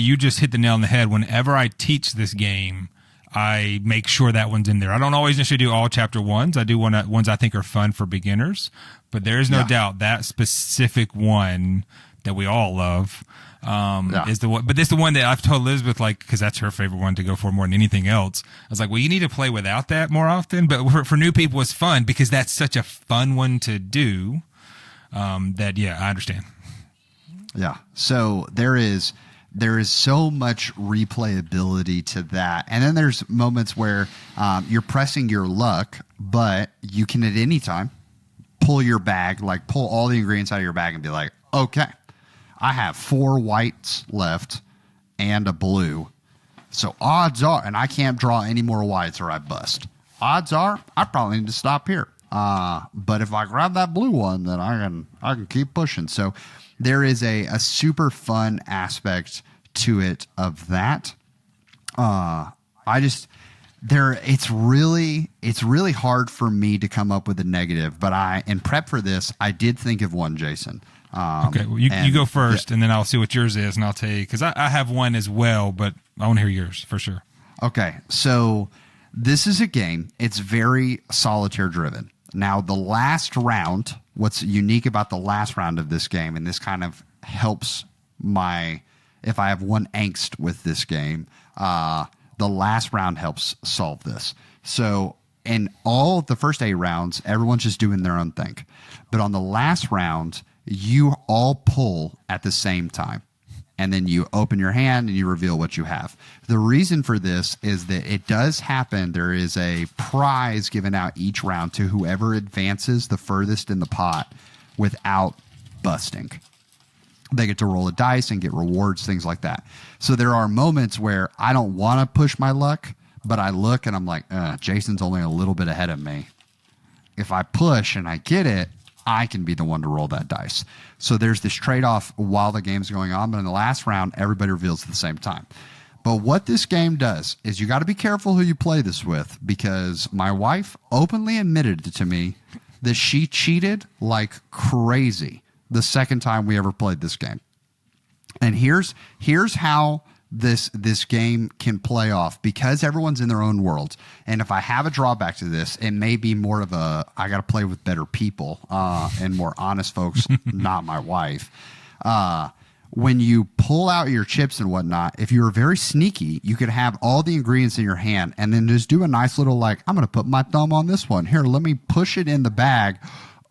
B: you just hit the nail on the head. Whenever I teach this game, I make sure that one's in there. I don't always necessarily do all chapter 1s. I do ones I think are fun for beginners, but there is no doubt that specific one that we all love is the one. But this is the one that I've told Elizabeth, like, because that's her favorite one to go for more than anything else. I was like, well, you need to play without that more often. But for new people, it's fun because that's such a fun one to do. I understand.
A: Yeah. So there is so much replayability to that. And then there's moments where you're pressing your luck, but you can at any time pull your bag, like pull all the ingredients out of your bag and be like, okay, I have 4 whites left and a blue. So odds are, and I can't draw any more whites or I bust. Odds are I probably need to stop here. But if I grab that blue one, then I can keep pushing. So there is a super fun aspect to it of that. It's really hard for me to come up with a negative, but in prep for this, I did think of one, Jason.
B: Okay, well, you go first, and then I'll see what yours is, and I'll tell you, because I have one as well, but I want to hear yours for sure.
A: Okay, so this is a game. It's very solitaire driven. Now, the last round, what's unique about the last round of this game, and this kind of helps if I have one angst with this game, the last round helps solve this. So in all the first 8 rounds, everyone's just doing their own thing. But on the last round, you all pull at the same time. And then you open your hand and you reveal what you have. The reason for this is that it does happen. There is a prize given out each round to whoever advances the furthest in the pot without busting. They get to roll a dice and get rewards, things like that. So there are moments where I don't want to push my luck, but I look and I'm like, Jason's only a little bit ahead of me. If I push and I get it, I can be the one to roll that dice. So there's this trade-off while the game's going on, but in the last round, everybody reveals at the same time. But what this game does is you got to be careful who you play this with, because my wife openly admitted to me that she cheated like crazy the second time we ever played this game. And here's how this game can play off, because everyone's in their own world. And if I have a drawback to this, it may be more of a, I got to play with better people and more honest folks, not my wife. When you pull out your chips and whatnot, if you're very sneaky, you could have all the ingredients in your hand and then just do a nice little, like, I'm going to put my thumb on this one. Here, let me push it in the bag.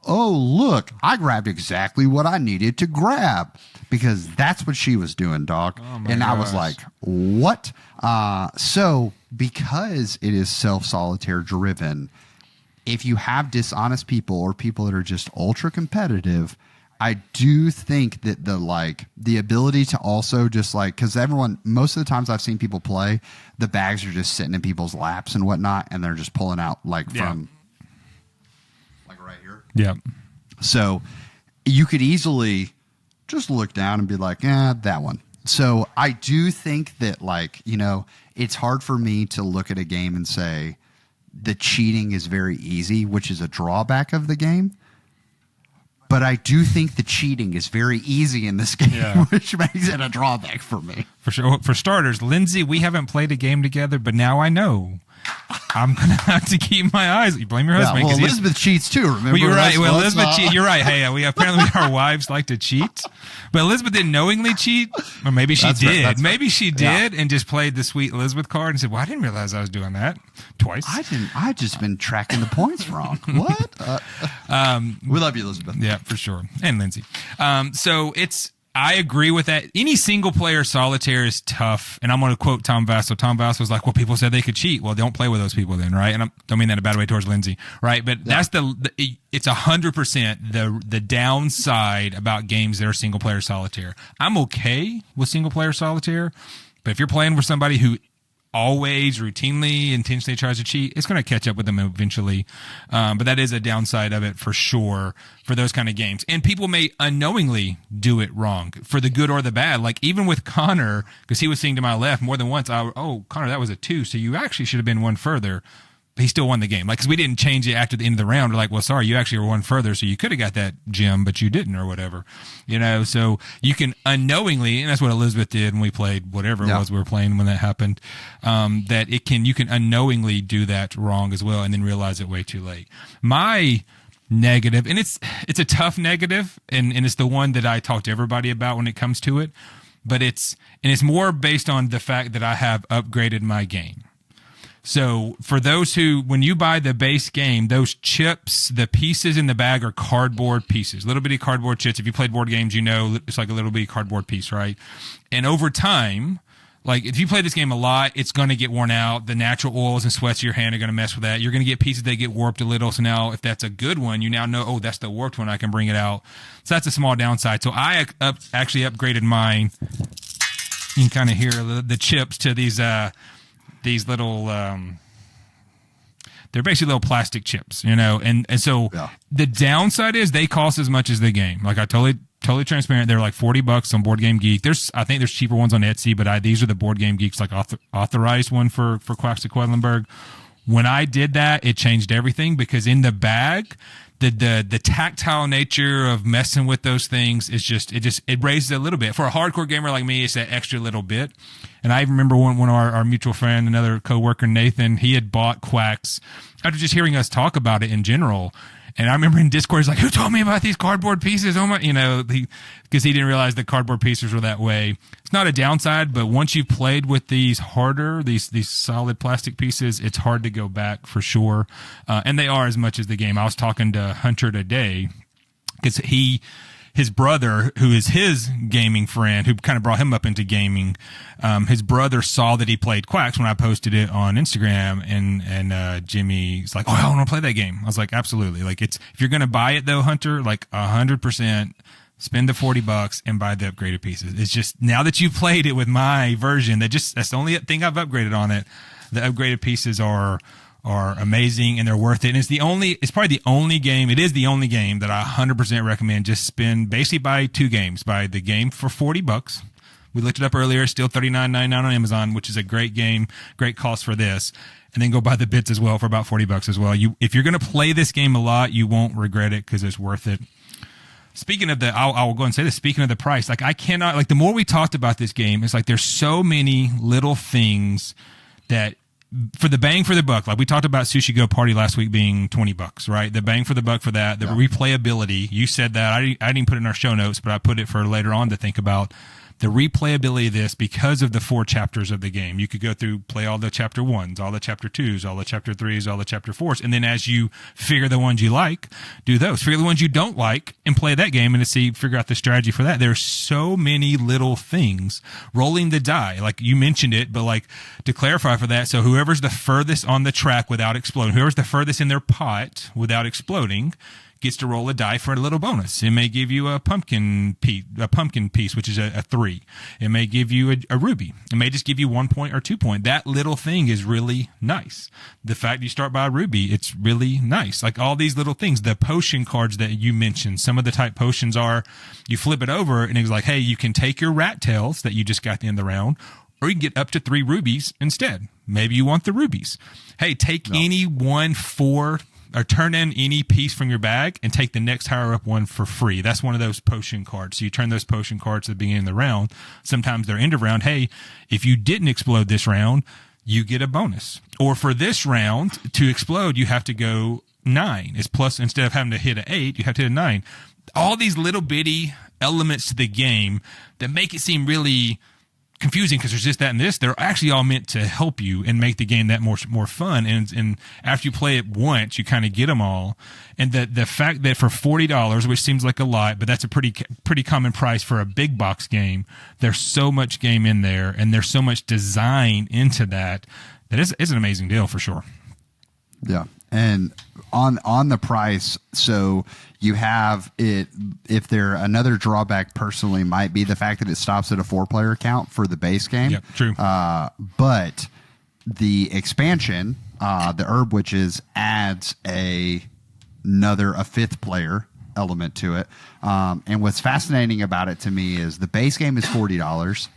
A: Oh, look, I grabbed exactly what I needed to grab, because that's what she was doing, dog. And gosh. I was like, what? So because it is self-solitaire driven, if you have dishonest people or people that are just ultra competitive, I do think that the ability to also just like, because most of the times I've seen people play, the bags are just sitting in people's laps and whatnot, and they're just pulling out from like right here.
B: Yeah.
A: So you could easily just look down and be like, that one. So I do think that, it's hard for me to look at a game and say the cheating is very easy, which is a drawback of the game. But I do think the cheating is very easy in this game, which makes it a drawback for me.
B: For sure. For starters, Lindsay, we haven't played a game together, but now I know I'm going to have to keep my eyes. You blame your husband.
A: Yeah, well, Elizabeth cheats too, remember?
B: Well, you're right. Well, Elizabeth cheats. You're right. Hey, apparently our wives like to cheat. But Elizabeth didn't knowingly cheat. Or maybe she did.
A: Right,
B: maybe she did and just played the sweet Elizabeth card and said, well, I didn't realize I was doing that twice.
A: I just been tracking the points wrong. What? We love you, Elizabeth.
B: Yeah, for sure. And Lindsay. I agree with that. Any single player solitaire is tough. And I'm going to quote Tom Vassell. Tom Vassell was like, well, people said they could cheat. Well, don't play with those people then, right? And I don't mean that in a bad way towards Lindsay, right? But that's it's 100% the downside about games that are single player solitaire. I'm okay with single player solitaire, but if you're playing with somebody who always routinely intentionally tries to cheat, it's going to catch up with them eventually. But that is a downside of it for sure for those kind of games. And people may unknowingly do it wrong for the good or the bad. Like even with Connor, because he was sitting to my left more than once. Connor, that was a 2. So you actually should have been one further. He still won the game. Like, cause we didn't change it after the end of the round. We're like, well, sorry, you actually were one further. So you could have got that gem, but you didn't or whatever, so you can unknowingly, and that's what Elizabeth did when we played whatever it was we were playing when that happened. You can unknowingly do that wrong as well. And then realize it way too late. My negative, and it's a tough negative, and it's the one that I talk to everybody about when it comes to it, but it's more based on the fact that I have upgraded my game. So for those when you buy the base game, those chips, the pieces in the bag are cardboard pieces, little bitty cardboard chips. If you played board games, it's like a little bitty cardboard piece, right? And over time, like if you play this game a lot, it's going to get worn out. The natural oils and sweats of your hand are going to mess with that. You're going to get pieces that get warped a little. So now if that's a good one, you now know, that's the warped one. I can bring it out. So that's a small downside. So I actually upgraded mine. You can kind of hear the chips to these little, they're basically little plastic chips, and so the downside is they cost as much as the game. Like I totally transparent. They're like $40 on Board Game Geek. I think there's cheaper ones on Etsy, but these are the Board Game Geeks, like authorized one for Quacks of Quedlinburg. When I did that, it changed everything, because in the bag, the tactile nature of messing with those things is it raises it a little bit. For a hardcore gamer like me, it's that extra little bit. And I remember one of our mutual friend, another coworker, Nathan, he had bought Quacks after just hearing us talk about it in general. And I remember in Discord, he's like, who told me about these cardboard pieces? Oh my, because he didn't realize the cardboard pieces were that way. It's not a downside, but once you've played with these solid plastic pieces, it's hard to go back for sure. And they are as much as the game. I was talking to Hunter today, because his brother, who is his gaming friend, who kind of brought him up into gaming, his brother saw that he played Quacks when I posted it on Instagram, and Jimmy's like, I want to play that game. I was like, absolutely. Like, if you're going to buy it though, Hunter, like 100%, spend the $40 and buy the upgraded pieces. It's just, now that you've played it with my version, that's the only thing I've upgraded on it. The upgraded pieces are amazing and they're worth it. And it's probably the only game that I 100% recommend. Just buy 2 games. Buy the game for $40. We looked it up earlier, still $39.99 on Amazon, which is a great game, great cost for this. And then go buy the bits as well for about $40 as well. If you're going to play this game a lot, you won't regret it because it's worth it. Speaking of I'll go and say this, speaking of the price, like I cannot, like the more we talked about this game, it's like there's so many little things that, for the bang for the buck, like we talked about Sushi Go Party last week being $20, right? The bang for the buck for that, the replayability, you said that, I didn't put it in our show notes, but I put it for later on to think about. The replayability of this, because of the 4 chapters of the game, you could go through, play all the chapter 1s, all the chapter 2s, all the chapter 3s, all the chapter 4s, and then as you figure the ones you like, do those. Figure the ones you don't like and play that game and figure out the strategy for that. There's so many little things. Rolling the die, like you mentioned it, but like to clarify for that, so whoever's the furthest on the track without exploding, whoever's the furthest in their pot without exploding, gets to roll a die for a little bonus. It may give you a pumpkin piece, which is a 3. It may give you a ruby. It may just give you 1 point or 2 point. That little thing is really nice. The fact you start by a ruby, it's really nice. Like all these little things, the potion cards that you mentioned, some of the type potions are, you flip it over and it's like, hey, you can take your rat tails that you just got at the end of the round, or you can get up to 3 rubies instead. Maybe you want the rubies. Hey, take any 1/4 or turn in any piece from your bag and take the next higher up one for free. That's one of those potion cards. So you turn those potion cards at the beginning of the round. Sometimes they're end of round. Hey, if you didn't explode this round, you get a bonus. Or for this round, to explode, you have to go 9. It's plus, instead of having to hit an 8, you have to hit a 9. All these little bitty elements to the game that make it seem really confusing because there's this, that, and this. They're actually all meant to help you and make the game that more fun. And after you play it once, you kind of get them all. And the fact that for $40, which seems like a lot, but that's a pretty common price for a big box game, there's so much game in there and there's so much design into that is an amazing deal for sure.
A: Yeah. And on the price, so you have it, if there, another drawback personally might be the fact that it stops at a 4-player count for the base game.
B: Yep, true.
A: But the expansion, the Herb Witches, adds a 5th player element to it. And what's fascinating about it to me is the base game is $40.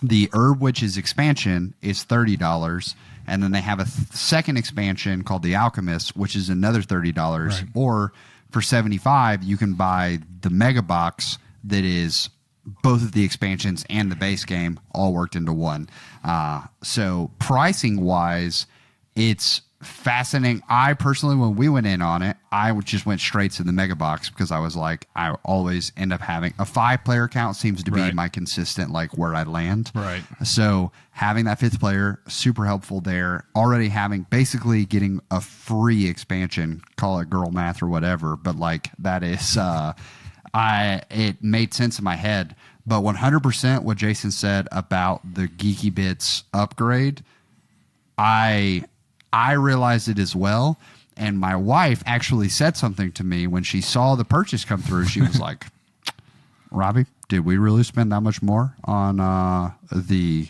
A: The Herb Witches expansion is $30. And then they have a second expansion called the Alchemist, which is another $30. Right. Or for $75, you can buy the mega box that is both of the expansions and the base game all worked into one. So pricing wise, it's fascinating. I personally, when we went in on it, I just went straight to the mega box because I was like, I always end up having a 5-player count seems to be my consistent, like where I land.
B: Right.
A: So having that 5th player, super helpful there. Already basically getting a free expansion, call it girl math or whatever, but like that is, it made sense in my head. But 100% what Jason said about the Geeky Bits upgrade, I realized it as well, and my wife actually said something to me when she saw the purchase come through. She was like, Robbie, did we really spend that much more on the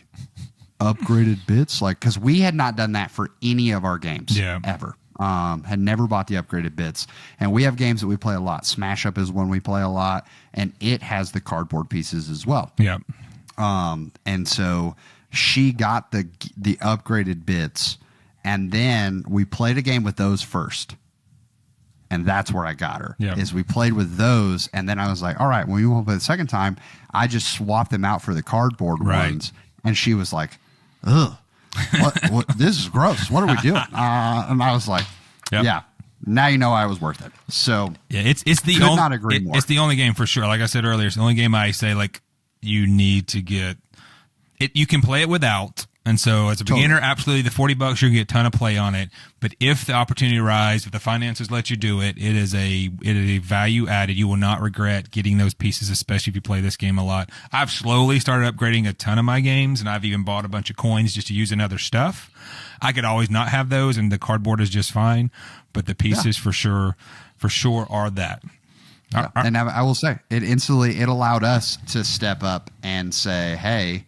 A: upgraded bits? Like, because we had not done that for any of our games ever. Had never bought the upgraded bits. And we have games that we play a lot. Smash Up is one we play a lot, and it has the cardboard pieces as well.
B: Yeah.
A: And so she got the upgraded bits, and then we played a game with those first. And that's where I got her. Yep. Is we played with those, and then I was like, all right, when we want to play the second time, I just swapped them out for the cardboard ones. And she was like, ugh, what, this is gross. What are we doing? And I was like, yeah, now you know I was worth it. So
B: yeah, it's the only, not agree more. It's the only game for sure. Like I said earlier, it's the only game I say like you need to get it. You can play it without. And so as a beginner, absolutely, the $40, you're going to get a ton of play on it. But if the opportunity arises, if the finances let you do it, it is a value added. You will not regret getting those pieces, especially if you play this game a lot. I've slowly started upgrading a ton of my games, and I've even bought a bunch of coins just to use in other stuff. I could always not have those, and the cardboard is just fine. But the pieces for sure are that.
A: Yeah. And I will say, it allowed us to step up and say, hey,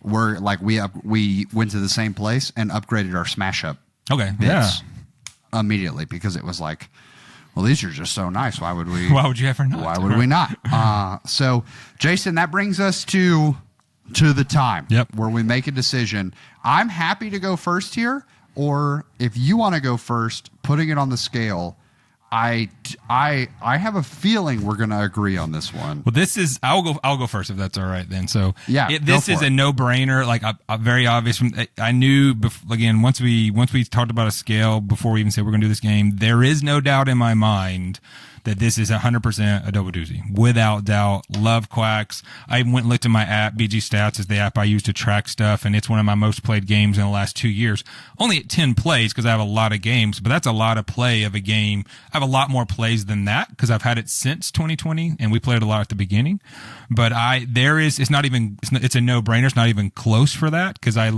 A: we're like, we went to the same place and upgraded our smash up bits immediately, because it was like, well, these are just so nice. Why would we?
B: Why would you ever not?
A: Why would we not? So, Jason, that brings us to the time where we make a decision. I'm happy to go first here, or if you want to go first, putting it on the scale. I have a feeling we're going to agree on this one.
B: Well, I'll go first if that's all right then. So this is
A: a
B: no-brainer, like a very obvious. I knew again once we talked about a scale before we even said we're going to do this game. There is no doubt in my mind that this is 100% a double doozy, without doubt. Love Quacks. I even went and looked at my app. BG Stats is the app I use to track stuff, and it's one of my most played games in the last 2 years. Only at 10 plays because I have a lot of games, but that's a lot of play of a game. I have a lot more plays than that because I've had it since 2020, and we played a lot at the beginning. But it's a no-brainer. It's not even close for that because I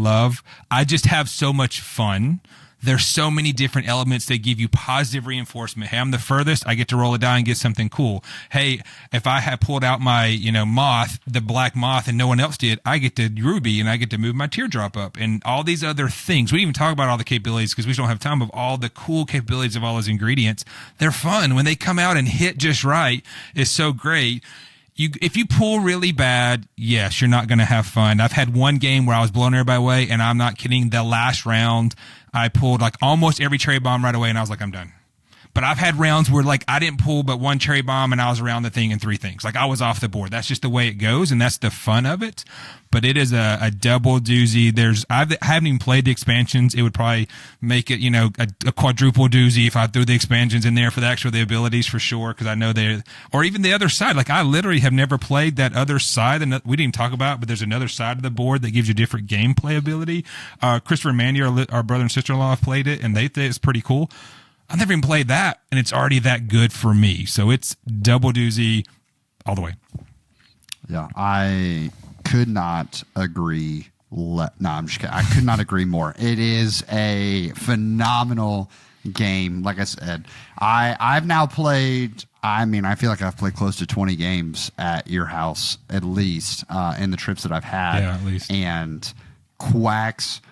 B: just have so much fun. There's so many different elements that give you positive reinforcement. Hey, I'm the furthest. I get to roll a die and get something cool. Hey, if I had pulled out my, moth, the black moth, and no one else did, I get to ruby and I get to move my teardrop up and all these other things. We didn't even talk about all the capabilities because we don't have time of all the cool capabilities of all those ingredients. They're fun. When they come out and hit just right, it's so great. If you pull really bad, yes, you're not going to have fun. I've had one game where I was blowing everybody away, and I'm not kidding. The last round, I pulled like almost every cherry bomb right away, and I was like, I'm done. But I've had rounds where like I didn't pull but one cherry bomb, and I was around the thing in 3 things. Like I was off the board. That's just the way it goes, and that's the fun of it. But it is a double doozy. I haven't even played the expansions. It would probably make it, a quadruple doozy if I threw the expansions in there for the abilities for sure. Cause I know or even the other side. Like I literally have never played that other side that we didn't even talk about, but there's another side of the board that gives you different gameplay ability. Christopher and Mandy, our brother and sister-in-law, have played it and they think it's pretty cool. I've never even played that and it's already that good for me. So it's double doozy all the way.
A: Yeah. I could not agree. No, I'm just kidding. I could not agree more. It is a phenomenal game. Like I said, I've now played, I feel like I've played close to 20 games at your house, at least, in the trips that I've had.
B: Yeah, at least.
A: And Quacks,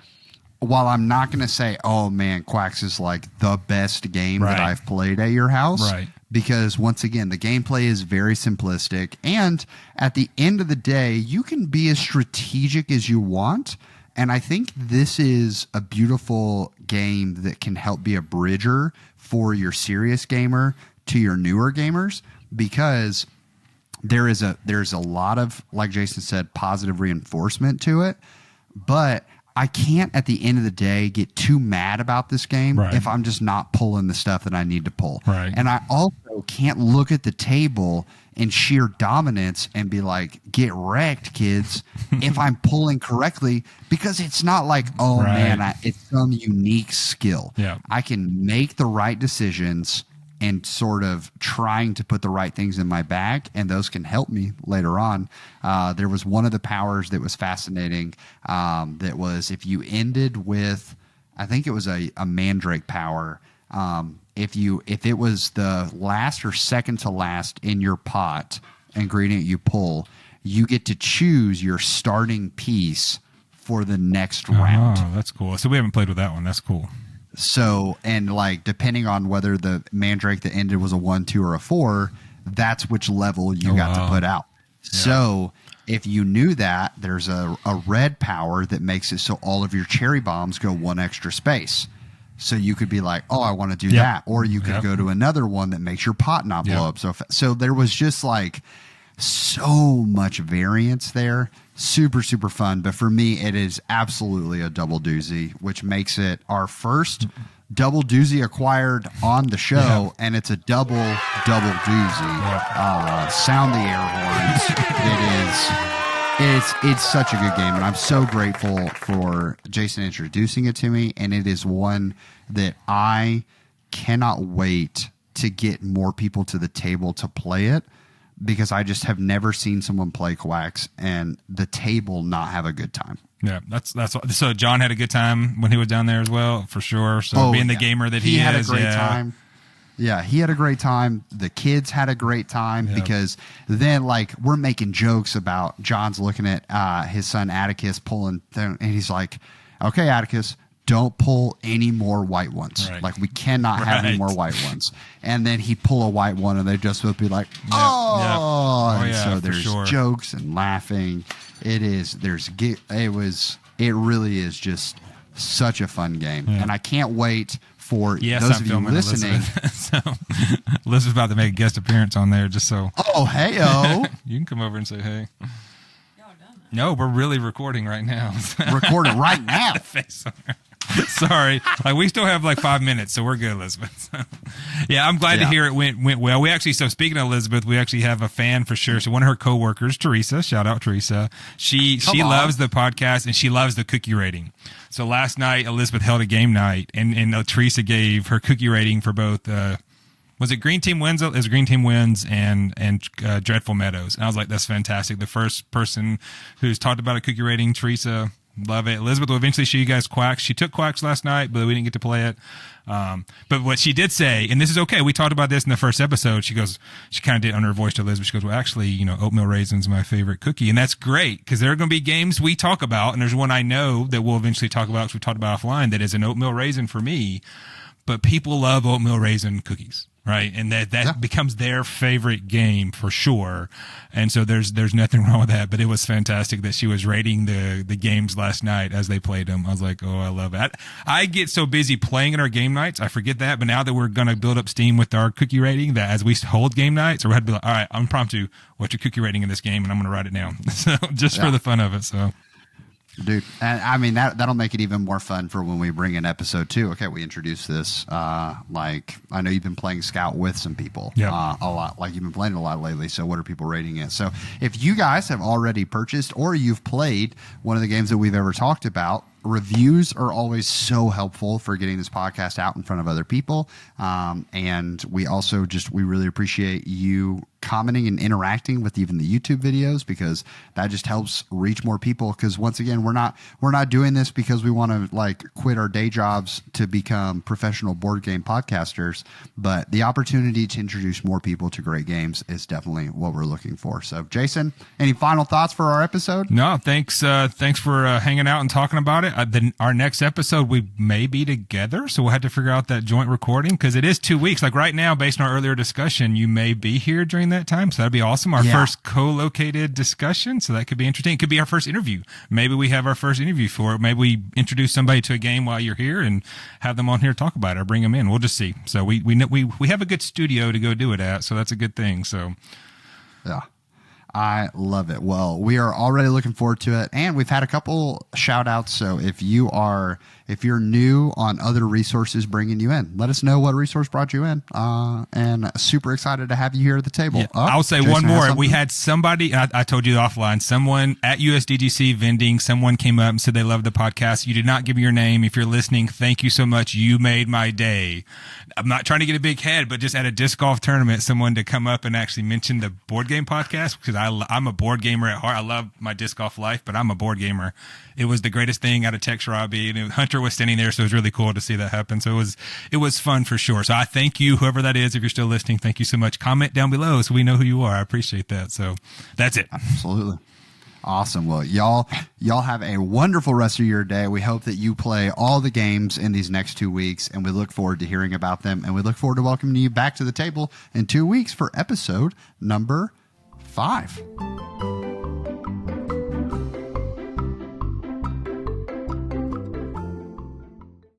A: while I'm not going to say, oh man, Quacks is like the best game that I've played at your house.
B: Right.
A: Because once again, the gameplay is very simplistic. And at the end of the day, you can be as strategic as you want. And I think this is a beautiful game that can help be a bridger for your serious gamer to your newer gamers, because there's a lot of, like Jason said, positive reinforcement to it. But I can't, at the end of the day, get too mad about this game if I'm just not pulling the stuff that I need to pull.
B: Right.
A: And I also can't look at the table in sheer dominance and be like, get wrecked, kids, if I'm pulling correctly, because it's not like, oh, man, it's some unique skill.
B: Yeah.
A: I can make the right decisions and sort of trying to put the right things in my bag, and those can help me later on. There was one of the powers that was fascinating, that was if you ended with, I think it was a Mandrake power, if it was the last or second to last in your pot ingredient you pull, you get to choose your starting piece for the next round.
B: Oh, that's cool. So we haven't played with that one. That's cool.
A: So, and like, depending on whether the Mandrake that ended was a 1, 2, or a 4, that's which level you got to put out. Yeah. So if you knew that, there's a red power that makes it so all of your cherry bombs go 1 extra space. So you could be like, oh, I want to do that. Or you could go to another one that makes your pot not blow up. So there was just like so much variance there. Super, super fun. But for me, it is absolutely a double doozy, which makes it our first double doozy acquired on the show. Yeah. And it's a double doozy. Yeah. Sound the air horns. It's such a good game. And I'm so grateful for Jason introducing it to me. And it is one that I cannot wait to get more people to the table to play it, because I just have never seen someone play Quacks and the table not have a good time.
B: Yeah, that's so John had a good time when he was down there as well, for sure. So being the gamer that he
A: had
B: is,
A: a great time. Yeah, he had a great time. The kids had a great time because then, like, we're making jokes about John's looking at his son Atticus pulling, and he's like, okay, Atticus, don't pull any more white ones.
B: Right.
A: Like, we cannot have any more white ones. And then he'd pull a white one, and they'd just would be like, oh. And so there's jokes and laughing. It really is just such a fun game. And I can't wait for those of you listening.
B: So Elizabeth's about to make a guest appearance on there just so.
A: Oh, hey-o.
B: You can come over and say hey. No, we're really recording right now.
A: Recording right now.
B: Sorry. Like, we still have like 5 minutes, so we're good, Elizabeth. Yeah, I'm glad to hear it went well. We actually, so speaking of Elizabeth, we actually have a fan for sure. So one of her coworkers, Teresa, shout out Teresa. She loves the podcast and she loves the cookie rating. So last night, Elizabeth held a game night and Teresa gave her cookie rating for both, was it Green Team Wins? It was Green Team Wins and Dreadful Meadows. And I was like, that's fantastic. The first person who's talked about a cookie rating, Teresa. Love it. Elizabeth will eventually show you guys Quacks. She took Quacks last night, but we didn't get to play it. But what she did say, and this is okay, we talked about this in the first episode. She goes, she kind of did under her voice to Elizabeth. She goes, well, actually, oatmeal raisin's my favorite cookie. And that's great because there are going to be games we talk about. And there's one I know that we'll eventually talk about because we talked about offline that is an oatmeal raisin for me. But people love oatmeal raisin cookies. Right. And that becomes their favorite game for sure. And so there's nothing wrong with that. But it was fantastic that she was rating the games last night as they played them. I was like, oh, I love it. I get so busy playing at our game nights. I forget that. But now that we're going to build up steam with our cookie rating, that as we hold game nights, or we had to be like, all right, I'm impromptu. What's your cookie rating in this game? And I'm going to write it down. So just for the fun of it. So.
A: Dude, and I mean, that'll make it even more fun for when we bring in episode 2. Okay, we introduce this. Like, I know you've been playing Scout with some people a lot. Like, you've been playing a lot lately, so what are people rating it? So if you guys have already purchased or you've played one of the games that we've ever talked about, reviews are always so helpful for getting this podcast out in front of other people. And we also we really appreciate you commenting and interacting with even the YouTube videos because that just helps reach more people. Because once again, we're not doing this because we want to like quit our day jobs to become professional board game podcasters, but the opportunity to introduce more people to great games is definitely what we're looking for. So Jason, any final thoughts for our episode?
B: No, thanks for hanging out and talking about it. Our next episode, we may be together, so we'll have to figure out that joint recording because it is 2 weeks. Like right now, based on our earlier discussion, you may be here during that time, so that'd be awesome. Our first co-located discussion, so that could be interesting. It could be our first interview. Maybe we have our first interview for it. Maybe we introduce somebody to a game while you're here and have them on here to talk about it or bring them in. We'll just see. So we have a good studio to go do it at, so that's a good thing. So
A: yeah. I love it. Well, we are already looking forward to it, and we've had a couple shout outs. So if you're new on other resources bringing you in, let us know what resource brought you in. And super excited to have you here at the table.
B: Yeah. I'll say Jason, one more. We had somebody, I told you offline, someone at USDGC vending, someone came up and said they loved the podcast. You did not give me your name. If you're listening, thank you so much. You made my day. I'm not trying to get a big head, but just at a disc golf tournament, someone to come up and actually mention the board game podcast because I'm a board gamer at heart. I love my disc golf life, but I'm a board gamer. It was the greatest thing out of Tex Robbie, and Hunter was standing there, so it was really cool to see that happen. So it was fun for sure. So I thank you, whoever that is, if you're still listening. Thank you so much. Comment down below so we know who you are. I appreciate that. So that's it.
A: Absolutely. Awesome. Well, y'all have a wonderful rest of your day. We hope that you play all the games in these next 2 weeks, and we look forward to hearing about them. And we look forward to welcoming you back to the table in 2 weeks for episode number 5.